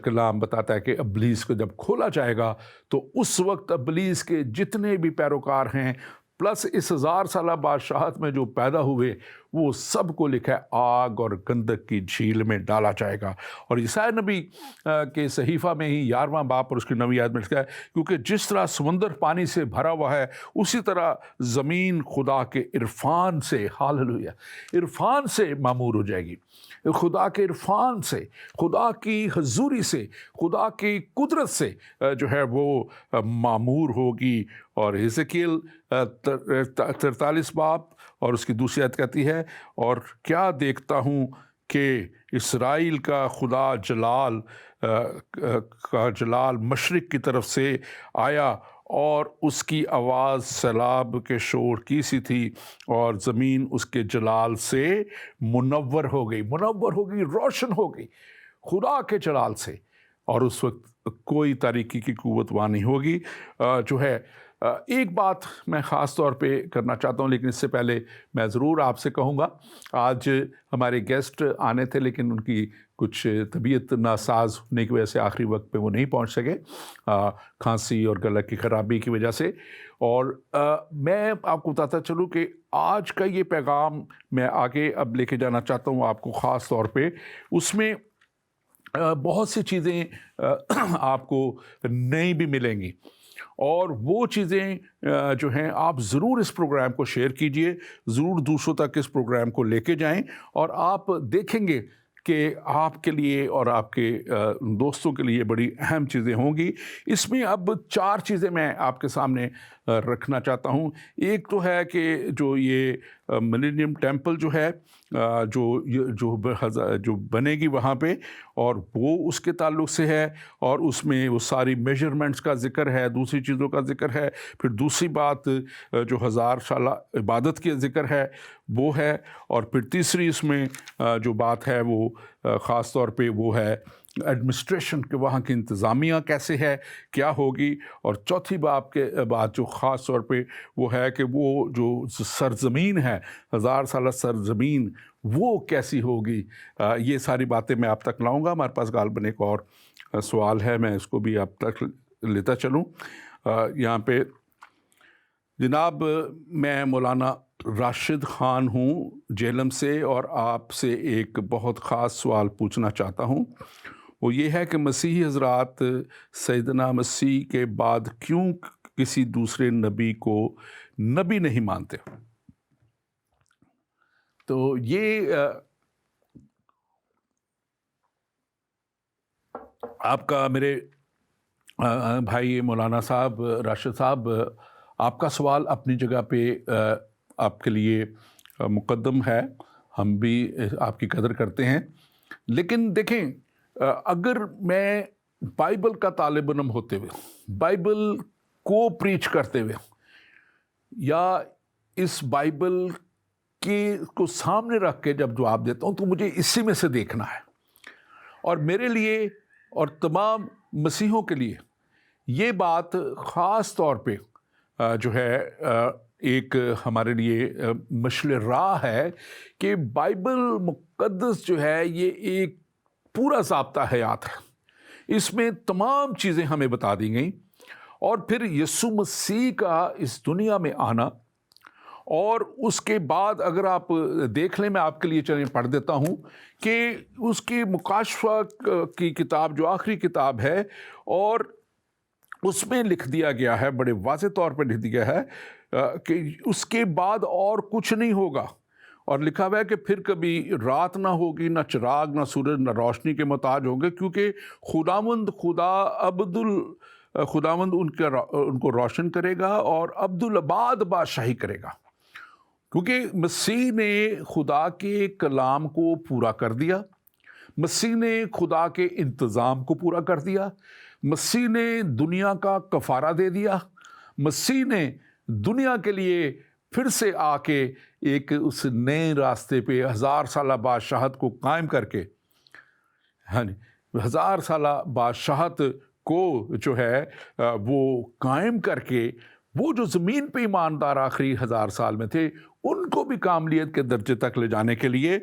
کلام بتاتا ہے کہ ابلیس کو جب کھولا جائے گا تو اس وقت ابلیس کے جتنے بھی پیروکار ہیں پلس اس 1000 سالہ بادشاہت میں جو پیدا ہوئے وہ سب کو لکھا ہے آگ اور گندک کی جھیل میں ڈالا جائے گا. اور یسایہ نبی کے صحیفہ میں ہی 11واں باب اور اس کی 9 آیت میں لکھا ہے, کیونکہ جس طرح سمندر پانی سے بھرا ہوا ہے اسی طرح زمین خدا کے عرفان سے, ہاللویا, عرفان سے معمور ہو جائے گی. خدا کے عرفان سے, خدا کی حضوری سے, خدا کی قدرت سے جو ہے وہ معمور ہوگی. اور حزقیل 43 باب اور اس کی 2 آیت کہتی ہے, اور کیا دیکھتا ہوں کہ اسرائیل کا خدا جلال کا جلال مشرق کی طرف سے آیا اور اس کی آواز سیلاب کے شور کی سی تھی اور زمین اس کے جلال سے منور ہو گئی، روشن ہو گئی خدا کے جلال سے، اور اس وقت کوئی تاریکی کی قوت وہاں نہیں ہوگی۔ جو ہے ایک بات میں خاص طور پہ کرنا چاہتا ہوں، لیکن اس سے پہلے میں ضرور آپ سے کہوں گا، آج ہمارے گیسٹ آنے تھے لیکن ان کی کچھ طبیعت ناساز ہونے کی وجہ سے آخری وقت پہ وہ نہیں پہنچ سکے، کھانسی اور گلے کی خرابی کی وجہ سے۔ اور میں آپ کو بتاتا چلوں کہ آج کا یہ پیغام میں آگے اب لے کے جانا چاہتا ہوں آپ کو، خاص طور پہ اس میں بہت سی چیزیں آپ کو نئی بھی ملیں گی، اور وہ چیزیں جو ہیں آپ ضرور اس پروگرام کو شیئر کیجئے، ضرور دوسروں تک اس پروگرام کو لے کے جائیں، اور آپ دیکھیں گے کہ آپ کے لیے اور آپ کے دوستوں کے لیے بڑی اہم چیزیں ہوں گی۔ اس میں اب 4 چیزیں میں آپ کے سامنے رکھنا چاہتا ہوں۔ ایک تو ہے کہ جو یہ ملینیم ٹیمپل جو ہے جو بنے گی وہاں پہ، اور وہ اس کے تعلق سے ہے، اور اس میں وہ ساری میجرمنٹس کا ذکر ہے، دوسری چیزوں کا ذکر ہے، پھر دوسری بات جو 1000 سالہ عبادت کے ذکر ہے وہ ہے، اور پھر تیسری اس میں جو بات ہے وہ خاص طور پہ وہ ہے ایڈمنسٹریشن، کہ وہاں کی انتظامیہ کیسے ہے، کیا ہوگی، اور چوتھی بات جو خاص طور پہ وہ ہے کہ وہ جو سرزمین ہے، 1000 سالہ سرزمین، وہ کیسی ہوگی۔ یہ ساری باتیں میں آپ تک لاؤں گا۔ ہمارے پاس غالباً ایک اور سوال ہے، میں اس کو بھی آپ تک لیتا چلوں۔ یہاں پہ جناب، میں مولانا راشد خان ہوں جہلم سے، اور آپ سے ایک بہت خاص سوال پوچھنا چاہتا ہوں۔ وہ یہ ہے کہ مسیحی حضرات سیدنا مسیح کے بعد کیوں کسی دوسرے نبی کو نبی نہیں مانتے؟ تو یہ آپ کا، میرے بھائی مولانا صاحب راشد صاحب، آپ کا سوال اپنی جگہ پہ آپ کے لیے مقدم ہے، ہم بھی آپ کی قدر کرتے ہیں، لیکن دیکھیں، اگر میں بائبل کا طالب علم ہوتے ہوئے، بائبل کو پریچ کرتے ہوئے، یا اس بائبل کو سامنے رکھ کے جب جواب دیتا ہوں، تو مجھے اسی میں سے دیکھنا ہے، اور میرے لیے اور تمام مسیحوں کے لیے یہ بات خاص طور پہ جو ہے ایک ہمارے لیے مشعل راہ ہے کہ بائبل مقدس جو ہے یہ ایک پورا ضابطہ حیات ہے، اس میں تمام چیزیں ہمیں بتا دی گئیں، اور پھر یسوع مسیح کا اس دنیا میں آنا، اور اس کے بعد اگر آپ دیکھ لیں، میں آپ کے لیے چلیں پڑھ دیتا ہوں کہ اس کی مکاشفہ کی کتاب جو آخری کتاب ہے، اور اس میں لکھ دیا گیا ہے، بڑے واضح طور پہ لکھ دیا ہے کہ اس کے بعد اور کچھ نہیں ہوگا، اور لکھا ہوا ہے کہ پھر کبھی رات نہ ہوگی، نہ چراغ، نہ سورج، نہ روشنی کے محتاج ہوں گے، کیونکہ خداوند ان کو روشن کرے گا اور عبدالآباد بادشاہی کرے گا، کیونکہ مسیح نے خدا کے کلام کو پورا کر دیا، مسیح نے خدا کے انتظام کو پورا کر دیا، مسیح نے دنیا کا کفارہ دے دیا، مسیح نے دنیا کے لیے پھر سے آ کے ایک اس نئے راستے پہ 1000 سالہ بادشاہت کو قائم کر کے، 1000 سالہ بادشاہت کو جو ہے وہ قائم کر کے، وہ جو زمین پہ ایماندار آخری 1000 سال میں تھے، ان کو بھی کاملیت کے درجے تک لے جانے کے لیے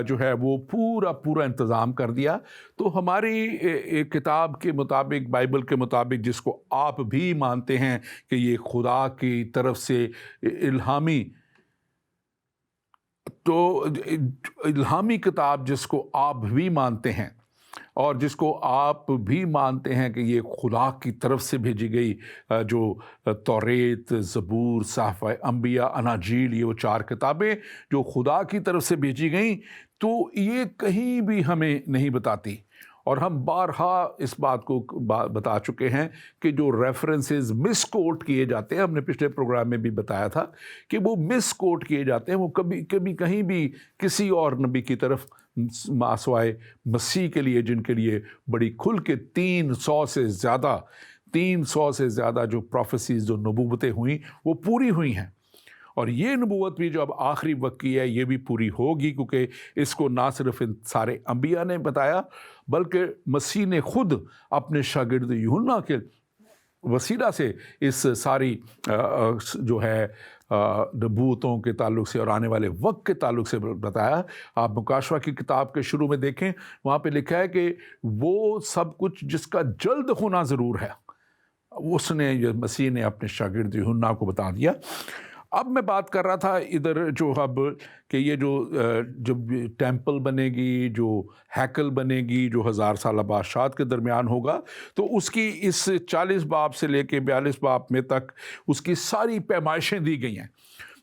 جو ہے وہ پورا انتظام کر دیا۔ تو ہماری کتاب کے مطابق، بائبل کے مطابق، جس کو آپ بھی مانتے ہیں کہ یہ خدا کی طرف سے الہامی کتاب، جس کو آپ بھی مانتے ہیں، اور جس کو آپ بھی مانتے ہیں کہ یہ خدا کی طرف سے بھیجی گئی، جو توریت، زبور، صحائف انبیاء، اناجیل، یہ وہ 4 کتابیں جو خدا کی طرف سے بھیجی گئیں، تو یہ کہیں بھی ہمیں نہیں بتاتی، اور ہم بارہا اس بات کو بتا چکے ہیں کہ جو ریفرنسز مس کوٹ کیے جاتے ہیں، ہم نے پچھلے پروگرام میں بھی بتایا تھا کہ وہ مس کوٹ کیے جاتے ہیں، وہ کبھی کہیں بھی کسی اور نبی کی طرف मासवाए मसीह के लिए, जिनके लिए बड़ी खुल के 300 से ज़्यादा जो प्रोफेसीज, जो नबूवतें हुई, वो पूरी हुई हैं। और ये नबूवत भी जो अब आखिरी वक्त की है, ये भी पूरी होगी, क्योंकि इसको ना सिर्फ इन सारे अंबिया ने बताया, बल्कि मसीह ने खुद अपने शागिर्द यूहन्ना के वसीला से इस सारी जो है नबूवतों के ताल्लुक से और आने वाले वक्त के ताल्लुक से बताया। आप मुकाशवा की किताब के शुरू में देखें, वहाँ पे लिखा है कि वो सब कुछ जिसका जल्द होना ज़रूर है, उसने, मसीह ने अपने शागिर्द यूहन्ना को बता दिया। अब मैं बात कर रहा था इधर जो अब कि ये जो जब टेंपल बनेगी, जो हैकल बनेगी, जो 1000 साल बादशाहत के दरमियान होगा, तो उसकी इस 40 बाब से लेके 42 बाब में तक उसकी सारी पैमाइशें दी गई हैं,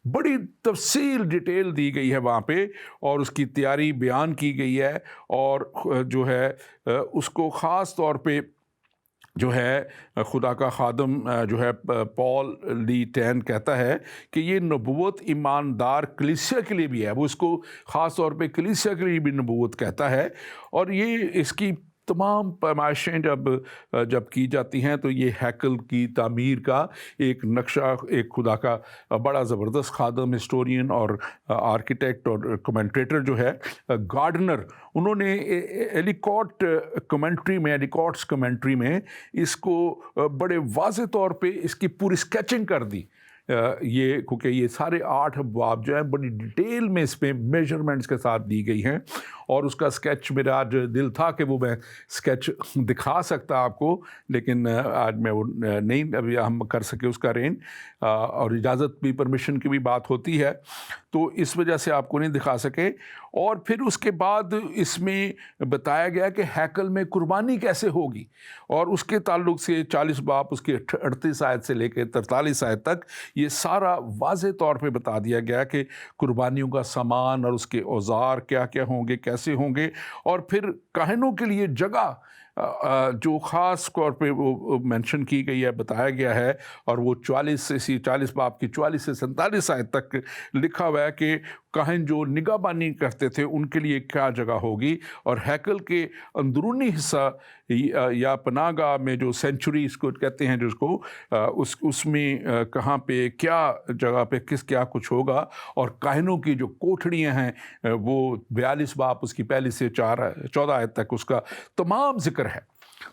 बड़ी तफसील डिटेल दी गई है वहाँ पे, और उसकी तैयारी बयान की गई है। और जो है उसको ख़ास तौर पे जो है खुदा का खादम जो है पॉल ली टैन कहता है कि ये नबूवत ईमानदार कलीसिया के लिए भी है। वो इसको ख़ास तौर पे कलीसिया के लिए भी नबूवत कहता है। और ये इसकी तमाम पैमाइशें जब की जाती हैं, तो ये हैकल की तामीर का एक नक्शा, एक खुदा का बड़ा ज़बरदस्त खादम, हिस्टोरियन और आर्किटेक्ट और कमेंट्रेटर जो है गार्डनर, उन्होंने एलिकॉट्स कमेंट्री में इसको बड़े वाज़े तौर पे इसकी पूरी स्केचिंग कर दी। ये क्योंकि ये सारे 8 अबवाब जो है बड़ी डिटेल में इसमें मेजरमेंट्स के साथ दी गई हैं, और उसका स्केच मेरा आज दिल था कि वो मैं स्केच दिखा सकता आपको, लेकिन आज मैं वो नहीं अभी हम कर सके उसका अरेंज, और इजाज़त भी, परमिशन की भी बात होती है, तो इस वजह से आपको नहीं दिखा सके। और फिर उसके बाद इसमें बताया गया कि हैकल में कुर्बानी कैसे होगी, और उसके ताल्लुक से 40 बाब उसके 38 आयत से लेकर 43 आयत तक ये सारा वाज़े तौर पे बता दिया गया कि कुर्बानियों का सामान और उसके औजार क्या क्या होंगे, कैसे होंगे। और फिर काहिनों के लिए जगह जो ख़ास तौर पे वो मेंशन की गई है, बताया गया है, और वो 40 बाब की 44 से 47 आयत तक लिखा हुआ है कि काहिन जो निगाहबानी करते थे उनके लिए क्या जगह होगी, और हैकल के अंदरूनी हिस्सा या पनाहगाह में जो सेंचुरी इसको कहते हैं, जिसको उसमें कहाँ पे क्या जगह पे क्या कुछ होगा, और काहिनों की जो कोठड़ियाँ हैं वो 42 बाब उसकी पहली से 14 आयत तक उसका तमाम जिक्र है।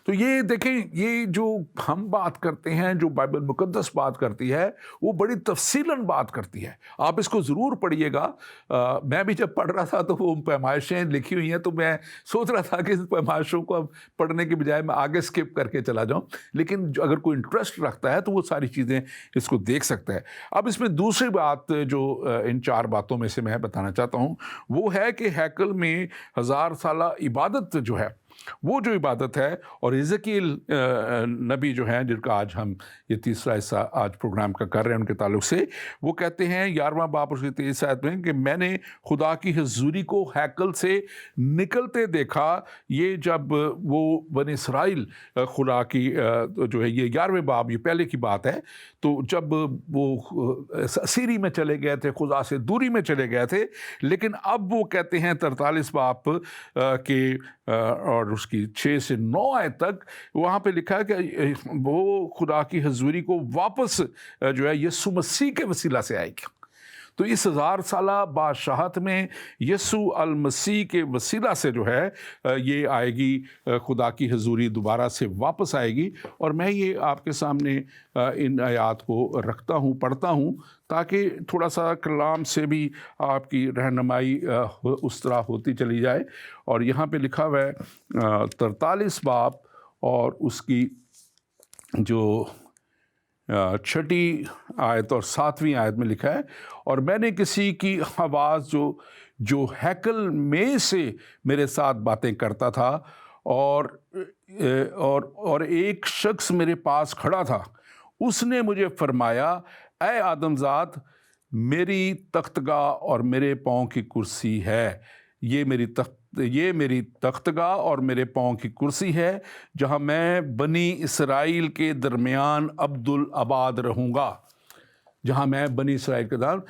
तो ये देखें, ये जो हम बात करते हैं, जो बाइबल मुकद्दस बात करती है, वो बड़ी तफसीलन बात करती है। आप इसको ज़रूर पढ़िएगा। मैं भी जब पढ़ रहा था तो वो पैमाइशें लिखी हुई हैं, तो मैं सोच रहा था कि इस पैमाइशों को अब पढ़ने के बजाय मैं आगे स्किप करके चला जाऊं, लेकिन अगर कोई इंटरेस्ट रखता है तो वो सारी चीज़ें इसको देख सकता है। अब इसमें दूसरी बात जो इन 4 बातों में से मैं बताना चाहता हूँ, वो है कि हैकल में 1000 साला इबादत जो है, वो जो इबादत है, और इज़कील नबी जो हैं, जिनका आज हम ये तीसरा हिस्सा आज प्रोग्राम का कर रहे हैं, उनके ताल्लुक से वो कहते हैं 11वां बाब उसकी 23 आयत में कि मैंने खुदा की हुजूरी को हैकल से निकलते देखा। ये जब वो बनी इसराइल खुदा की जो है, ये 11वें बाब, ये पहले की बात है, तो जब वो सीरी में चले गए थे, खुदा से दूरी में चले गए थे, लेकिन अब वो कहते हैं 43 बाब के और उसकी 6 से 9 आयत तक वहाँ पे लिखा है कि वो खुदा की हुजूरी को वापस जो है यीशु मसीह के वसीला से आएगी। तो इस 1000 साला बादशाहत में यीशु अल मसीह के वसीला से जो है ये आएगी, खुदा की हुजूरी दोबारा से वापस आएगी। और मैं ये आपके सामने इन आयात को रखता हूँ, पढ़ता हूँ, ताकि थोड़ा सा कलाम से भी आपकी रहनुमाई उस तरह होती चली जाए। और यहाँ पे लिखा हुआ है 43 बाब और उसकी जो 6ठी आयत और 7वीं आयत में लिखा है, और मैंने किसी की आवाज़ जो हैकल में से मेरे साथ बातें करता था, और एक शख्स मेरे पास खड़ा था, उसने मुझे फरमाया, ऐ आदमजाद, मेरी तख्तगाह और मेरे पाँव की कुर्सी है। ये मेरी तख्तगाह और मेरे पाँव की कुर्सी है, जहाँ मैं बनी इसराइल के दरमियान अब्दुल आबाद रहूँगा। जहाँ मैं बनी इसराइल के दरमियान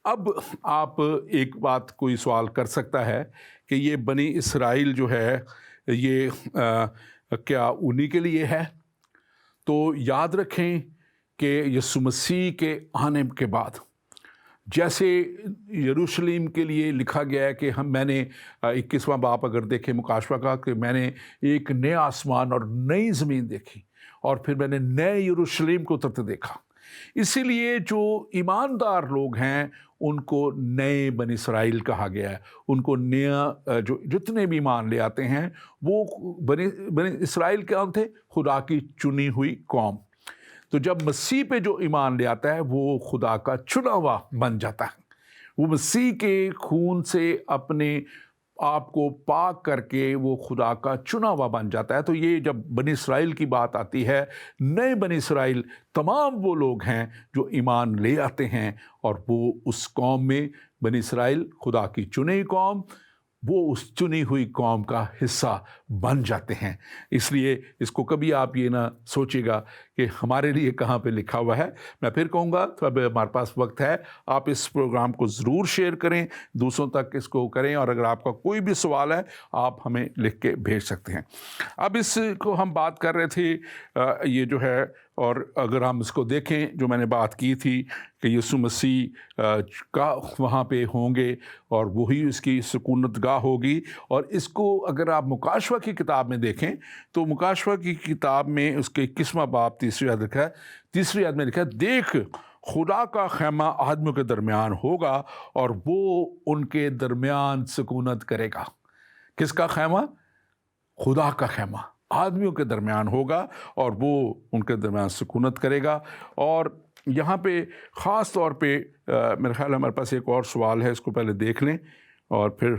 اب آپ ایک بات کوئی سوال کر سکتا ہے کہ یہ بنی اسرائیل جو ہے یہ کیا انہی کے لیے ہے؟ تو یاد رکھیں کہ یسوع مسیح کے آنے کے بعد جیسے یروشلم کے لیے لکھا گیا ہے کہ میں نے 21واں باب اگر دیکھیں مکاشفہ کا، کہ میں نے ایک نئے آسمان اور نئی زمین دیکھی اور پھر میں نے نئے یروشلم کو اترتے دیکھا. اسی لیے جو ایماندار لوگ ہیں ان کو نئے بنی اسرائیل کہا گیا ہے. ان کو نیا جتنے بھی ایمان لے آتے ہیں وہ بنی اسرائیل کیا تھے؟ خدا کی چنی ہوئی قوم. تو جب مسیح پہ جو ایمان لے آتا ہے وہ خدا کا چنا ہوا بن جاتا ہے. وہ مسیح کے خون سے اپنے آپ کو پاک کر کے وہ خدا کا چنا ہوا بن جاتا ہے. تو یہ جب بنی اسرائیل کی بات آتی ہے، نئے بنی اسرائیل تمام وہ لوگ ہیں جو ایمان لے آتے ہیں اور وہ اس قوم میں، بنی اسرائیل خدا کی چنی قوم، وہ اس چنی ہوئی قوم کا حصہ بن جاتے ہیں. اس لیے اس کو کبھی آپ یہ نہ سوچے گا کہ ہمارے لیے کہاں پہ لکھا ہوا ہے. میں پھر کہوں گا تو اب ہمارے پاس وقت ہے، آپ اس پروگرام کو ضرور شیئر کریں، دوسروں تک اس کو کریں، اور اگر آپ کا کوئی بھی سوال ہے آپ ہمیں لکھ کے بھیج سکتے ہیں. اب اس کو ہم بات کر رہے تھے یہ جو ہے، اور اگر ہم اس کو دیکھیں جو میں نے بات کی تھی کہ یسوع مسیح کا وہاں پہ ہوں گے اور وہی اس کی سکونت گاہ ہوگی. اور اس کو اگر آپ مکاشفہ کی کتاب میں دیکھیں تو مکاشفہ کی کتاب میں اس کے 21واں باب تیسری آیت لکھا ہے، تیسری آیت میں لکھا ہے، دیکھ خدا کا خیمہ آدمیوں کے درمیان ہوگا اور وہ ان کے درمیان سکونت کرے گا. کس کا خیمہ؟ خدا کا خیمہ آدمیوں کے درمیان ہوگا اور وہ ان کے درمیان سکونت کرے گا. اور یہاں پہ خاص طور پہ میرے خیال ہمارے پاس ایک اور سوال ہے، اس کو پہلے دیکھ لیں اور پھر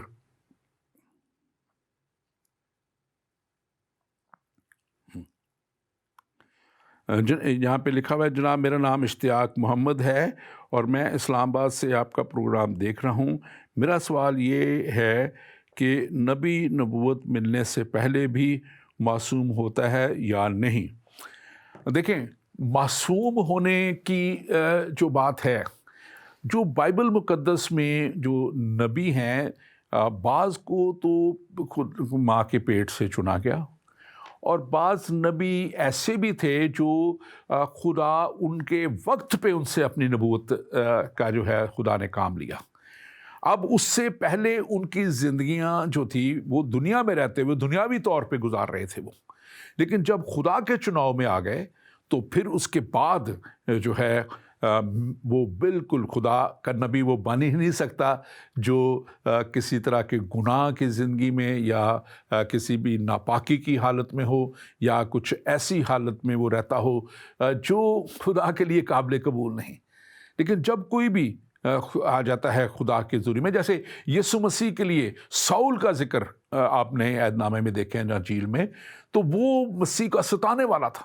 یہاں پہ لکھا ہوا ہے، جناب میرا نام اشتیاق محمد ہے اور میں اسلام آباد سے آپ کا پروگرام دیکھ رہا ہوں. میرا سوال یہ ہے کہ نبی نبوت ملنے سے پہلے بھی معصوم ہوتا ہے یا نہیں؟ دیکھیں، معصوم ہونے کی جو بات ہے، جو بائبل مقدس میں جو نبی ہیں، بعض کو تو خود ماں کے پیٹ سے چنا گیا، اور بعض نبی ایسے بھی تھے جو خدا ان کے وقت پہ ان سے اپنی نبوت کا جو ہے خدا نے کام لیا. اب اس سے پہلے ان کی زندگیاں جو تھی وہ دنیا میں رہتے ہوئے دنیاوی طور پہ گزار رہے تھے وہ، لیکن جب خدا کے چناؤ میں آ گئے تو پھر اس کے بعد جو ہے وہ بالکل خدا کا نبی وہ بن ہی نہیں سکتا جو کسی طرح کے گناہ کی زندگی میں یا کسی بھی ناپاکی کی حالت میں ہو یا کچھ ایسی حالت میں وہ رہتا ہو جو خدا کے لیے قابل قبول نہیں. لیکن جب کوئی بھی آ جاتا ہے خدا کے ذریعے میں، جیسے یسوع مسیح کے لیے ساؤل کا ذکر آپ نے عہد نامے میں دیکھیں انجیل میں، تو وہ مسیح کا ستانے والا تھا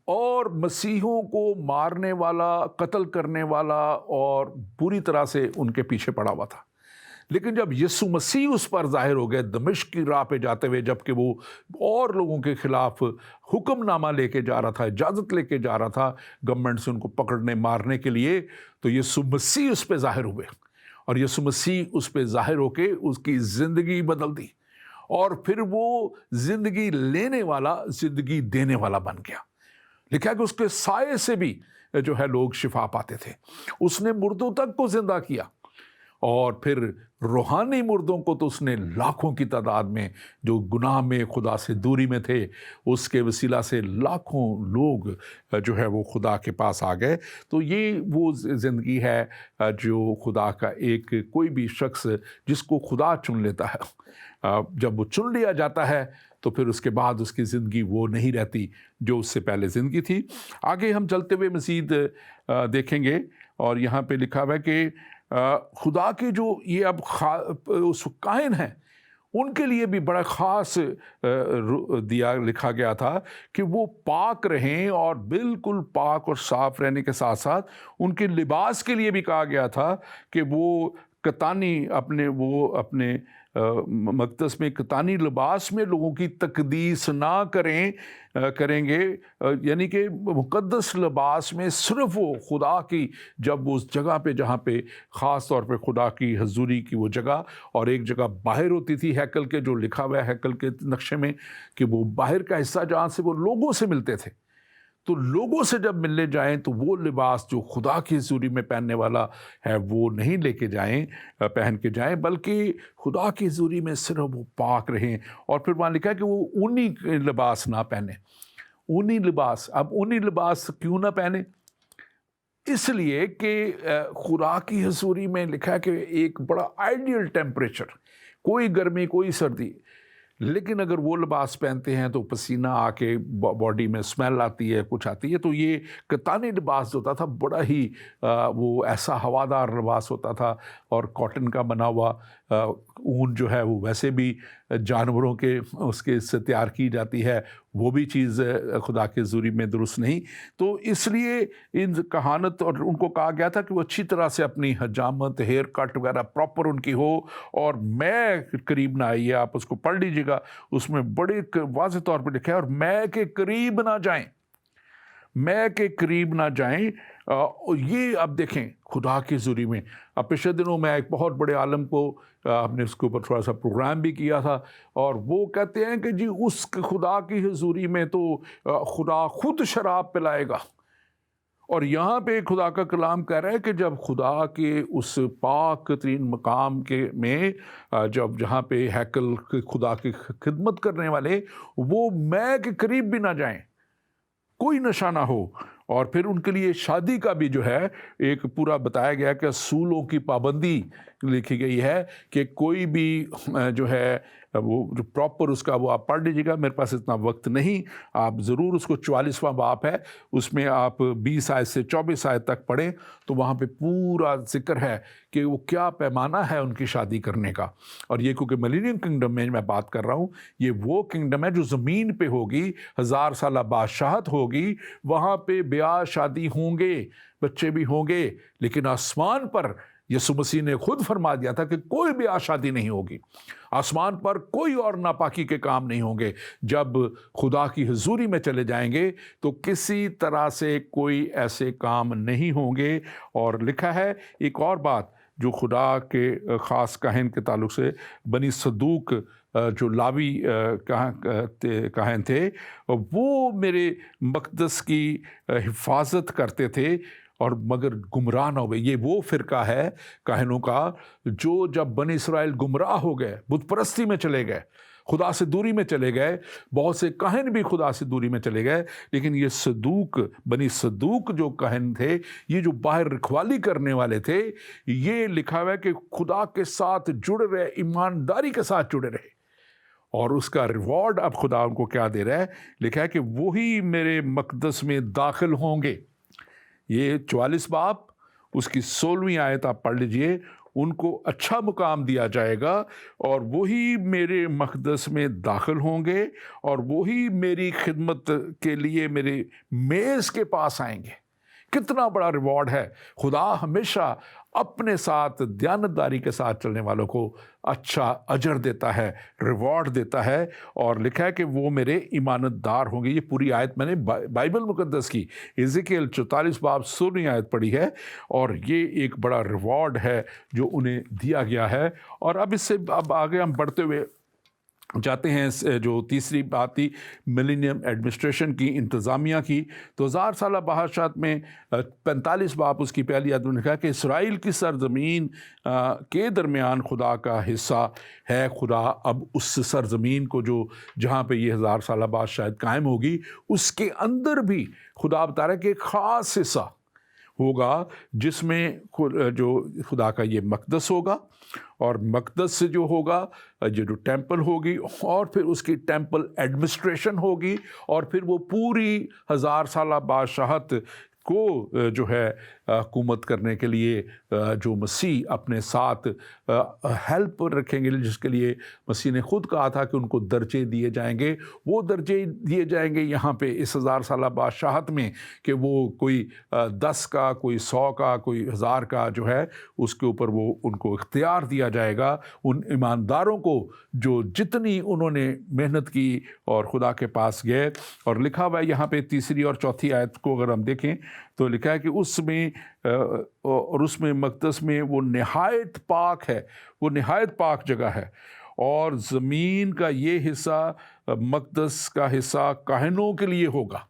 اور مسیحوں کو مارنے والا، قتل کرنے والا اور بری طرح سے ان کے پیچھے پڑا ہوا تھا. لیکن جب یسوع مسیح اس پر ظاہر ہو گئے دمشق کی راہ پہ جاتے ہوئے، جبکہ وہ اور لوگوں کے خلاف حکم نامہ لے کے جا رہا تھا، اجازت لے کے جا رہا تھا گورنمنٹ سے ان کو پکڑنے مارنے کے لیے، تو یسوع مسیح اس پہ ظاہر ہوئے اور یسوع مسیح اس پہ ظاہر ہو کے اس کی زندگی بدل دی اور پھر وہ زندگی لینے والا زندگی دینے والا بن گیا. لکھا کہ اس کے سائے سے بھی جو ہے لوگ شفا پاتے تھے. اس نے مردوں تک کو زندہ کیا اور پھر روحانی مردوں کو تو اس نے لاکھوں کی تعداد میں جو گناہ میں خدا سے دوری میں تھے، اس کے وسیلہ سے لاکھوں لوگ جو ہے وہ خدا کے پاس آ گئے. تو یہ وہ زندگی ہے جو خدا کا ایک کوئی بھی شخص جس کو خدا چن لیتا ہے، جب وہ چن لیا جاتا ہے تو پھر اس کے بعد اس کی زندگی وہ نہیں رہتی جو اس سے پہلے زندگی تھی. آگے ہم چلتے ہوئے مزید دیکھیں گے اور یہاں پہ لکھا ہوا ہے کہ خدا کے جو یہ اب کائن ہیں ان کے لیے بھی بڑا خاص لکھا گیا تھا کہ وہ پاک رہیں، اور بالکل پاک اور صاف رہنے کے ساتھ ساتھ ان کے لباس کے لیے بھی کہا گیا تھا کہ وہ कतानी अपने मक़दस में कतानी लिबास में लोगों की तकदीस ना करेंगे, यानी कि मुक़द्दस लिबास में सिर्फ़ वो खुदा की, जब वो उस जगह पे जहाँ पे ख़ास तौर पे खुदा की हज़ूरी की वो जगह, और एक जगह बाहर होती थी हैकल के, जो लिखा हुआ है हैकल के नक्शे में कि वो बाहर का हिस्सा जहाँ से वो लोगों से मिलते थे। तो लोगों से जब मिलने जाएं तो वो लिबास जो खुदा की हज़ूरी में पहनने वाला है वो नहीं लेके जाएं, पहन के जाएं, बल्कि खुदा की हज़ूरी में सिर्फ वो पाक रहें। और फिर वहाँ लिखा है कि वो ऊनी लिबास ना पहने। ऊनी लिबास, अब ऊनी लिबास क्यों ना पहने? इसलिए कि खुदा की हज़ूरी में लिखा है कि एक बड़ा आइडियल टेम्परेचर, कोई गर्मी कोई सर्दी, लेकिन अगर वो लिबास पहनते हैं तो पसीना आके बॉडी में स्मेल आती है, कुछ आती है। तो ये कतानी लिबास जो होता था बड़ा ही वो ऐसा हवादार लिबास होता था, और कॉटन का बना हुआ ऊन जो है वो वैसे भी जानवरों के उसके से तैयार की जाती है, वो भी चीज़ खुदा के ज़ूरी में दुरुस्त नहीं। तो इसलिए इन कहानत, और उनको कहा गया था कि वो अच्छी तरह से अपनी हजामत, हेयर कट वगैरह प्रॉपर उनकी हो, और मैं करीब ना आइए। आप उसको पढ़ लीजिएगा, उसमें बड़े वाज़ेह तौर पर लिखा है, और मैं के करीब ना जाएं, मैं के करीब ना जाएं। ये अब देखें खुदा की हज़ूरी में। अब पिछले दिनों मैं एक बहुत बड़े आलम को आपने उसके ऊपर थोड़ा सा प्रोग्राम भी किया था, और वो कहते हैं कि जी उस खुदा की हज़ूरी में तो खुदा खुद शराब पिलाएगा। और यहाँ पे खुदा का कलाम कह रहा है कि जब खुदा के उस पाक तरीन मकाम के में जब जहाँ पे हैकल खुदा की खिदमत करने वाले वो मैं के करीब भी ना जाएं, कोई नशा ना हो। और फिर उनके लिए शादी का भी जो है एक पूरा बताया गया कि असूलों की पाबंदी लिखी गई है कि कोई भी जो है वो जो प्रॉपर उसका वो आप पढ़ लीजिएगा, मेरे पास इतना वक्त नहीं, आप ज़रूर उसको 44वां बाब है, उसमें आप 20 आयत से 24 आयत तक पढ़ें, तो वहाँ पे पूरा जिक्र है कि वो क्या पैमाना है उनकी शादी करने का। और ये क्योंकि मिलेनियम किंगडम में मैं बात कर रहा हूँ, ये वो किंगडम है जो ज़मीन पे होगी, 1000 साल बादशाहत होगी, वहाँ पे ब्याह शादी होंगे, बच्चे भी होंगे, लेकिन आसमान पर यीशु मसीह ने खुद फरमा दिया था कि कोई भी शादी नहीं होगी, आसमान पर कोई और नापाकी के काम नहीं होंगे। जब खुदा की हजूरी में चले जाएंगे तो किसी तरह से कोई ऐसे काम नहीं होंगे। और लिखा है एक और बात जो खुदा के ख़ास काहिन के ताल्लुक से, बनी सदूक जो लावी काहिन थे, वो मेरे मक़दस की हिफाजत करते थे और मगर गुमराह न हो गए। ये वो फ़िरका है काहिनों का जो जब बनी इसराइल गुमराह हो गए, बुत परस्ती में चले गए, खुदा से दूरी में चले गए, बहुत से काहिन भी खुदा से दूरी में चले गए, लेकिन ये सदूक, बनी सदूक जो काहिन थे, ये जो बाहर रखवाली करने वाले थे, ये लिखा हुआ है कि खुदा के साथ जुड़े रहे, ईमानदारी के साथ जुड़े रहे। और उसका रिवॉर्ड अब खुदा उनको क्या दे रहा है, लिखा है कि वही मेरे मक़दस में दाखिल होंगे। ये 44 बाब उसकी 16वीं आयत आप पढ़ लीजिए, उनको अच्छा मुकाम दिया जाएगा और वही मेरे मक़दस में दाखिल होंगे और वही मेरी खिदमत के लिए मेरे मेज़ के पास आएंगे। कितना बड़ा रिवॉर्ड है। खुदा हमेशा अपने साथ दयानतदारी के साथ चलने वालों को अच्छा अजर देता है, रिवॉर्ड देता है। और लिखा है कि वो मेरे ईमानतदार होंगे। ये पूरी आयत मैंने बाइबल मुकद्दस की एज़ेकियल 44 बाब 16वीं आयत पढ़ी है, और ये एक बड़ा रिवॉर्ड है जो उन्हें दिया गया है। और अब इससे अब आगे हम बढ़ते हुए जाते हैं, जो तीसरी बात थी मिलेनियम एडमिनिस्ट्रेशन की, इंतज़ामिया की। तो 1000 साल बादशाहत में 45 बाब उसकी पहली आयत में लिखा है कि इसराइल की सरज़मीन के दरमियान खुदा का हिस्सा है। खुदा अब उस सरज़मीन को जो जहाँ पे ये 1000 साल बादशाहत कायम होगी, उसके अंदर भी खुदा बता रहा है कि एक ख़ास हिस्सा होगा जिसमें जो खुदा का ये मक़दस होगा, और मक़दस से जो होगा ये जो टेंपल होगी, और फिर उसकी टेंपल एडमिनिस्ट्रेशन होगी, और फिर वो पूरी 1000 साल बादशाहत को जो है हुकूमत करने के लिए जो मसीह अपने साथ हेल्प रखेंगे, जिसके लिए मसीह ने खुद कहा था कि उनको दर्जे दिए जाएंगे, वो दर्जे दिए जाएंगे यहाँ पे इस 1000 साला बादशाहत में, कि वो कोई 10 का, कोई 100 का, कोई 1000 का जो है उसके ऊपर वो उनको इख्तियार दिया जाएगा, उन ईमानदारों को जो जितनी उन्होंने मेहनत की और खुदा के पास गए। और लिखा हुआ है यहाँ पे 3 और 4 आयत को अगर हम देखें तो लिखा है कि उसमें और उसमें मक़दस में वो नहायत पाक है, वो नहायत पाक जगह है, और ज़मीन का ये हिस्सा मक़दस का हिस्सा काहिनों के लिए होगा,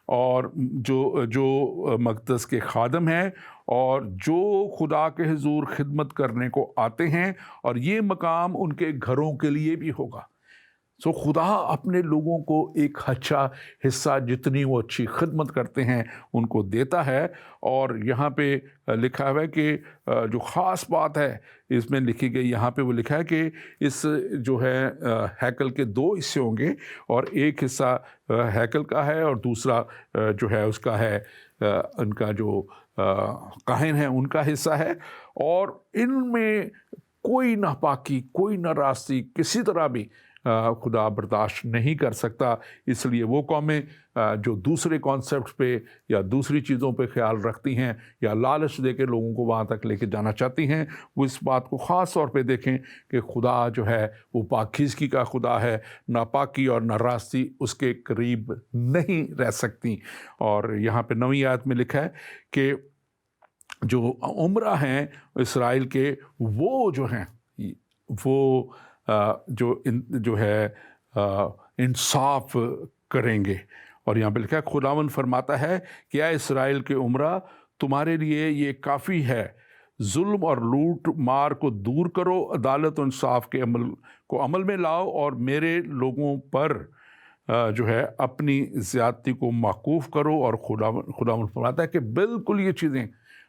और जो मक़दस के खादम हैं और जो खुदा के हुजूर खिदमत करने को आते हैं, और ये मकाम उनके घरों के लिए भी होगा। सो खुदा अपने लोगों को एक अच्छा हिस्सा, जितनी वो अच्छी खिदमत करते हैं, उनको देता है। और यहाँ पे लिखा हुआ है कि जो ख़ास बात है इसमें लिखी गई, यहाँ पे वो लिखा है कि इस जो है हैकल के 2 हिस्से होंगे, और एक हिस्सा हैकल का है और दूसरा जो है उसका है उनका जो काहिन है उनका हिस्सा है, और इनमें कोई नापाकी, कोई नाराज़गी किसी तरह भी खुदा बर्दाश्त नहीं कर सकता। इसलिए वो कौमें जो दूसरे कॉन्सेप्ट पे या दूसरी चीज़ों पे ख्याल रखती हैं या लालच दे के लोगों को वहाँ तक लेके जाना चाहती हैं, वो इस बात को ख़ास तौर पे देखें कि खुदा जो है वो पाकीज़गी का खुदा है, नापाकी और नाराज़गी उसके करीब नहीं रह सकती। और यहाँ पे 9वीं आयत में लिखा है कि जो उमरा हैं इसराइल के, वो जो हैं वो जो है इंसाफ करेंगे। और यहाँ पे लिखा है, खुदावंद फरमाता है कि या इस्राएल के उमरा, तुम्हारे लिए ये काफ़ी है, जुल्म और लूट मार को दूर करो, अदालत और इंसाफ के अमल में लाओ, और मेरे लोगों पर जो है अपनी ज़्यादती को माकूफ़ करो। और खुदावंद फरमाता है कि बिल्कुल ये चीज़ें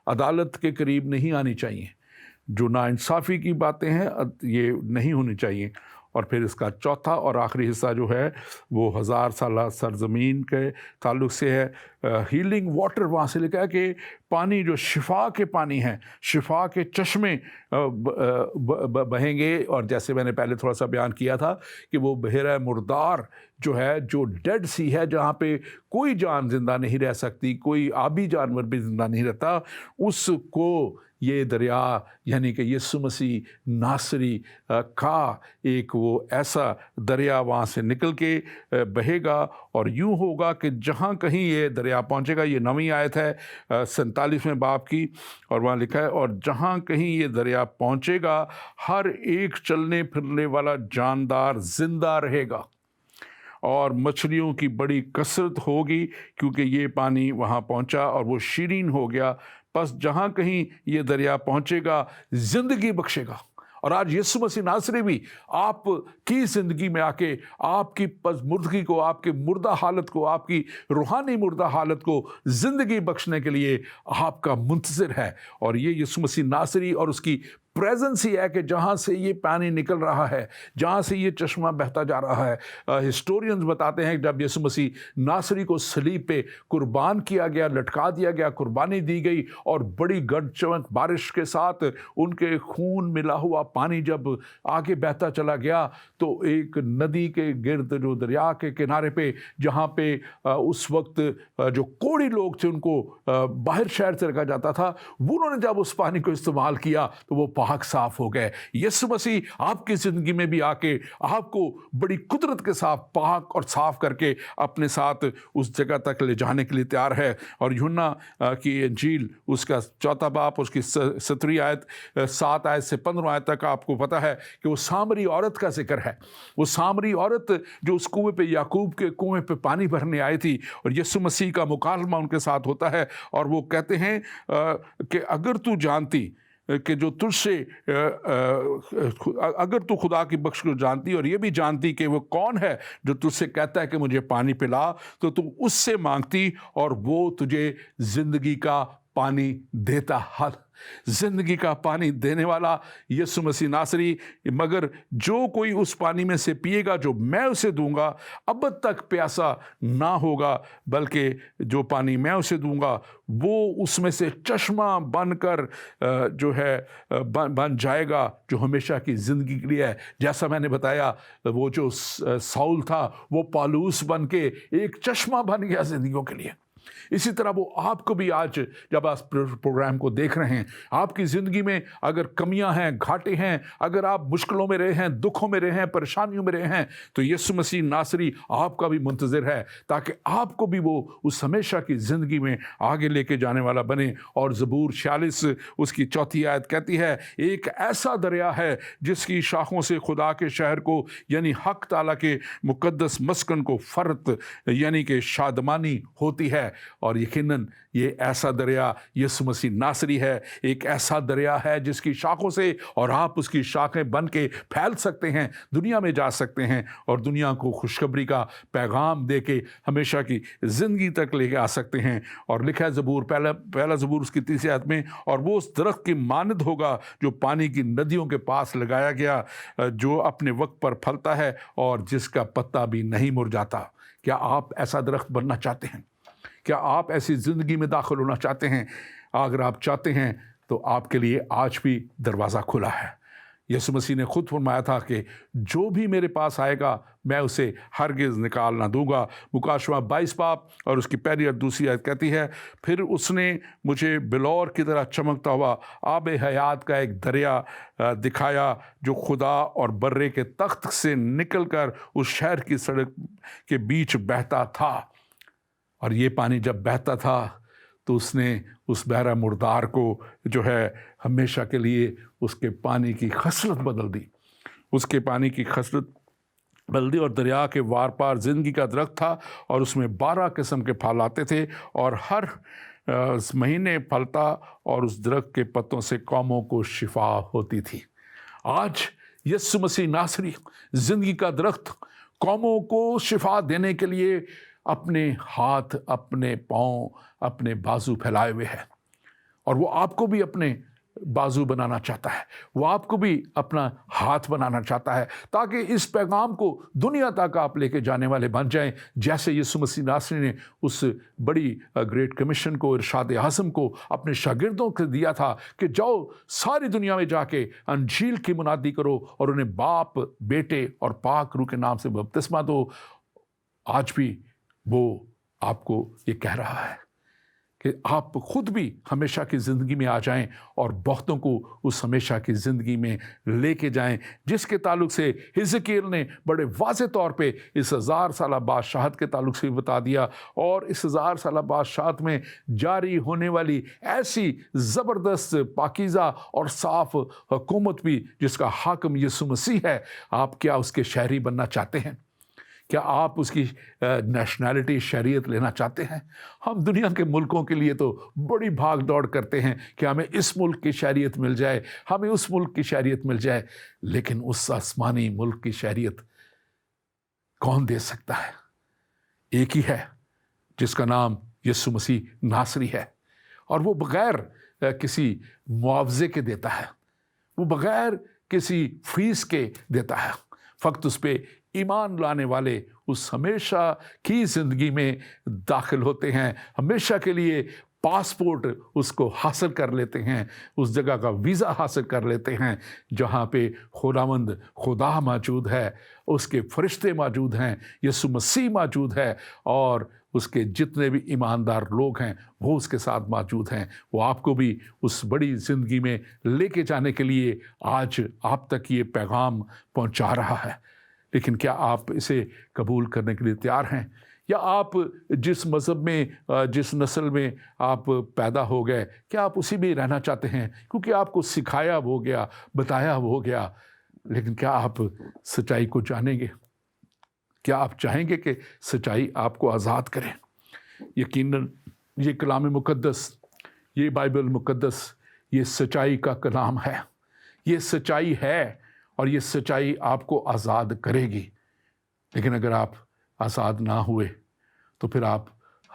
अदालत के करीब नहीं आनी चाहिए, जो नाइंसाफ़ी की बातें हैं ये नहीं होनी चाहिए। और फिर इसका चौथा और आखिरी हिस्सा जो है वो 1000 साला सरज़मीन के ताल्लुक़ से है। हीलिंग वाटर, वहाँ से लिखा है कि पानी जो शिफा के पानी हैं, शिफा के चश्मे बहेंगे। और जैसे मैंने पहले थोड़ा सा बयान किया था कि वो बहेरा मुर्दार जो है, जो डेड सी है, जहाँ पे कोई जान ज़िंदा नहीं रह सकती, कोई आबी जानवर भी ज़िंदा नहीं रहता, उसको ये दरिया यानी कि यीशु मसीह नासरी का एक वो ऐसा दरिया वहाँ से निकल के बहेगा। और यूँ होगा कि जहाँ कहीं ये दरिया पहुँचेगा, ये 9वीं आयत है 47वें बाब की, और वहाँ लिखा है, और जहाँ कहीं ये दरिया पहुँचेगा हर एक चलने फिरने वाला जानदार ज़िंदा रहेगा, और मछलियों की बड़ी कसरत होगी, क्योंकि ये पानी वहाँ पहुँचा और वो शीरीन हो गया। बस जहाँ कहीं ये दरिया पहुँचेगा ज़िंदगी बख्शेगा। और आज यीशु मसीह नासरी भी आपकी ज़िंदगी में आके आपकी पज़मुर्दगी को, आपके मुर्दा हालत को, आपकी रूहानी मुर्दा हालत को ज़िंदगी बख्शने के लिए आपका मुंतज़िर है। और ये यीशु मसीह नासरी और उसकी प्रेजेंस ही है कि जहाँ से ये पानी निकल रहा है, जहाँ से ये चश्मा बहता जा रहा है। हिस्टोरियंस बताते हैं कि जब यीशु मसीह नासरी को सलीब पे कुर्बान किया गया, लटका दिया गया, कुर्बानी दी गई, और बड़ी गड चमक बारिश के साथ उनके खून मिला हुआ पानी जब आगे बहता चला गया, तो एक नदी के गिर्द, जो दरिया के किनारे पे, जहाँ पे उस वक्त जो कोढ़ी लोग थे उनको बाहर शहर से रखा जाता था, उन्होंने जब उस पानी को इस्तेमाल किया तो वो पाक साफ हो गए। यीशु मसीह आपकी ज़िंदगी में भी आके आपको बड़ी कुदरत के साथ पाक और साफ करके अपने साथ उस जगह तक ले जाने के लिए तैयार है। और यूहन्ना की इंजील उसका 4 बाब उसकी 17वीं आयत 7 आयत से 15 आयत तक आपको पता है कि वो सामरी औरत का जिक्र है। वो सामरी औरत जो उस कुएं पे, याकूब के कुएं पे पानी भरने आई थी, और यीशु मसीह का मुकालमा उनके साथ होता है, और वो कहते हैं कि अगर तू जानती कि जो तुझसे अगर तू खुदा की बख्श को जानती और ये भी जानती कि वो कौन है जो तुझसे कहता है कि मुझे पानी पिला, तो तू उससे मांगती और वो तुझे ज़िंदगी का पानी देता। ज़िंदगी का पानी देने वाला यीशु मसीह नासरी। मगर जो कोई उस पानी में से पिएगा जो मैं उसे दूंगा, अब तक प्यासा ना होगा, बल्कि जो पानी मैं उसे दूंगा वो उसमें से चश्मा बनकर जो है बन जाएगा, जो हमेशा की ज़िंदगी के लिए है। जैसा मैंने बताया, वो जो साउल था वो पालूस बन के एक चश्मा बन गया ज़िंदगियों के लिए। इसी तरह वो आपको भी आज जब आप प्रोग्राम को देख रहे हैं, आपकी ज़िंदगी में अगर कमियां हैं, घाटे हैं, अगर आप मुश्किलों में रहे हैं, दुखों में रहे हैं, परेशानियों में रहे हैं, तो यीशु मसीह नासरी आपका भी मुंतज़िर है ताकि आपको भी वो उस हमेशा की ज़िंदगी में आगे लेके जाने वाला बने। और ज़बूर 46 उसकी 4 आयत कहती है, एक ऐसा दरिया है जिसकी शाखों से खुदा के शहर को यानी हक ताला के मुकद्दस मस्कन को फ़र्त यानी कि शादमानी होती है। और यकीनन ये ऐसा दरिया यीशु मसीह नासरी है। एक ऐसा दरिया है जिसकी शाखों से और आप उसकी शाखें बन के फैल सकते हैं, दुनिया में जा सकते हैं और दुनिया को खुशखबरी का पैगाम दे के हमेशा की ज़िंदगी तक लेके आ सकते हैं। और लिखा है ज़बूर पहला ज़बूर उसकी 3 आयत में, और वो उस दरख्त की मानद होगा जो पानी की नदियों के पास लगाया गया, जो अपने वक्त पर फलता है और जिसका पत्ता भी नहीं मुरझाता। क्या आप ऐसा दरख्त बनना चाहते हैं? क्या आप ऐसी ज़िंदगी में दाखिल होना चाहते हैं? अगर आप चाहते हैं तो आपके लिए आज भी दरवाज़ा खुला है। यीशु मसीह ने खुद फरमाया था कि जो भी मेरे पास आएगा मैं उसे हरगिज़ निकाल ना दूंगा। मुकाशवा 22 बाब और उसकी 1 और 2 आयत कहती है, फिर उसने मुझे बिलौर की तरह चमकता हुआ आब हयात का एक दरिया दिखाया जो खुदा और बर्रे के तख्त से निकलकर उस शहर की सड़क के बीच बहता था। और ये पानी जब बहता था तो उसने उस बहरा मुर्दार को जो है हमेशा के लिए उसके पानी की खसलत बदल दी, उसके पानी की खसलत बदल दी। और दरिया के वार पार ज़िंदगी का दरख्त था और उसमें 12 किस्म के फल आते थे और हर महीने फलता और उस दरख्त के पत्तों से कौमों को शिफा होती थी। आज यीशु मसीह नासरी ज़िंदगी का दरख्त कौमों को शिफा देने के लिए अपने हाथ, अपने पाँव, अपने बाजू फैलाए हुए है। और वो आपको भी अपने बाजू बनाना चाहता है, वो आपको भी अपना हाथ बनाना चाहता है ताकि इस पैगाम को दुनिया तक आप लेके जाने वाले बन जाएं। जैसे यीशु मसीह नासरी ने उस बड़ी ग्रेट कमीशन को, इरशाद आज़म को अपने शागिर्दों को दिया था कि जाओ सारी दुनिया में जाके अंजील की मुनादी करो और उन्हें बाप, बेटे और पाक रूह के नाम से बपतिस्मा दो। आज भी वो आपको ये कह रहा है कि आप खुद भी हमेशा की ज़िंदगी में आ जाएं और बहुतों को उस हमेशा की ज़िंदगी में लेके जाएं, जिसके ताल्लुक से हिजकिय्याह ने बड़े वाज़ेह तौर पे इस 1000 साला बादशाहत के ताल्लुक से बता दिया। और इस 1000 साला बादशाहत में जारी होने वाली ऐसी ज़बरदस्त, पाकीज़ा और साफ़ हुकूमत भी जिसका हाकिम यीशु मसीह है, आप क्या उसके शहरी बनना चाहते हैं? क्या आप उसकी नेशनैलिटी, शरीयत लेना चाहते हैं? हम दुनिया के मुल्कों के लिए तो बड़ी भाग दौड़ करते हैं कि हमें इस मुल्क की शरीयत मिल जाए, हमें उस मुल्क की शरीयत मिल जाए, लेकिन उस आसमानी मुल्क की शरीयत कौन दे सकता है? एक ही है जिसका नाम यीशु मसीह नासरी है। और वो बग़ैर किसी मुआवजे के देता है, वो बग़ैर किसी फीस के देता है। फ़क्त उस पर ईमान लाने वाले उस हमेशा की ज़िंदगी में दाखिल होते हैं, हमेशा के लिए पासपोर्ट उसको हासिल कर लेते हैं, उस जगह का वीज़ा हासिल कर लेते हैं जहाँ पे खुदावंद खुदा मौजूद है, उसके फरिश्ते मौजूद हैं, यीशु मसीह मौजूद है और उसके जितने भी ईमानदार लोग हैं वो उसके साथ मौजूद हैं। वो आपको भी उस बड़ी ज़िंदगी में लेके जाने के लिए आज आप तक ये पैगाम पहुँचा रहा है। लेकिन क्या आप इसे कबूल करने के लिए तैयार हैं? या आप जिस मज़हब में, जिस नस्ल में आप पैदा हो गए, क्या आप उसी में रहना चाहते हैं? क्योंकि आपको सिखाया हो गया, बताया हो गया, लेकिन क्या आप सच्चाई को जानेंगे? क्या आप चाहेंगे कि सच्चाई आपको आज़ाद करे? यकीनन ये कलाम मुक़द्दस, ये बाइबल मुक़द्दस, ये सच्चाई का कलाम है, ये सच्चाई है और ये सच्चाई आपको आज़ाद करेगी। लेकिन अगर आप आज़ाद ना हुए तो फिर आप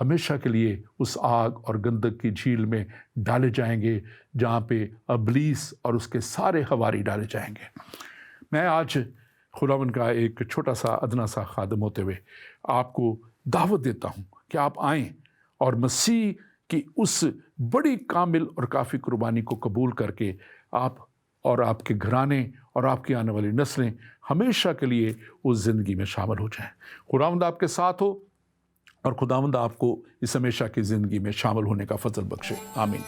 ہمیشہ کے لیے اس آگ اور گندک کی جھیل میں ڈالے جائیں گے جہاں پہ ابلیس اور اس کے سارے حواری ڈالے جائیں گے۔ میں آج خداوند کا ایک چھوٹا سا ادنا سا خادم ہوتے ہوئے آپ کو دعوت دیتا ہوں کہ آپ آئیں اور مسیح کی اس بڑی کامل اور کافی قربانی کو قبول کر کے آپ اور آپ کے گھرانے اور آپ کی آنے والی نسلیں ہمیشہ کے لیے اس زندگی میں شامل ہو جائیں۔ خداوند آپ کے ساتھ ہو اور خداوند آپ کو اس ہمیشہ کی زندگی میں شامل ہونے کا فضل بخشے، آمین۔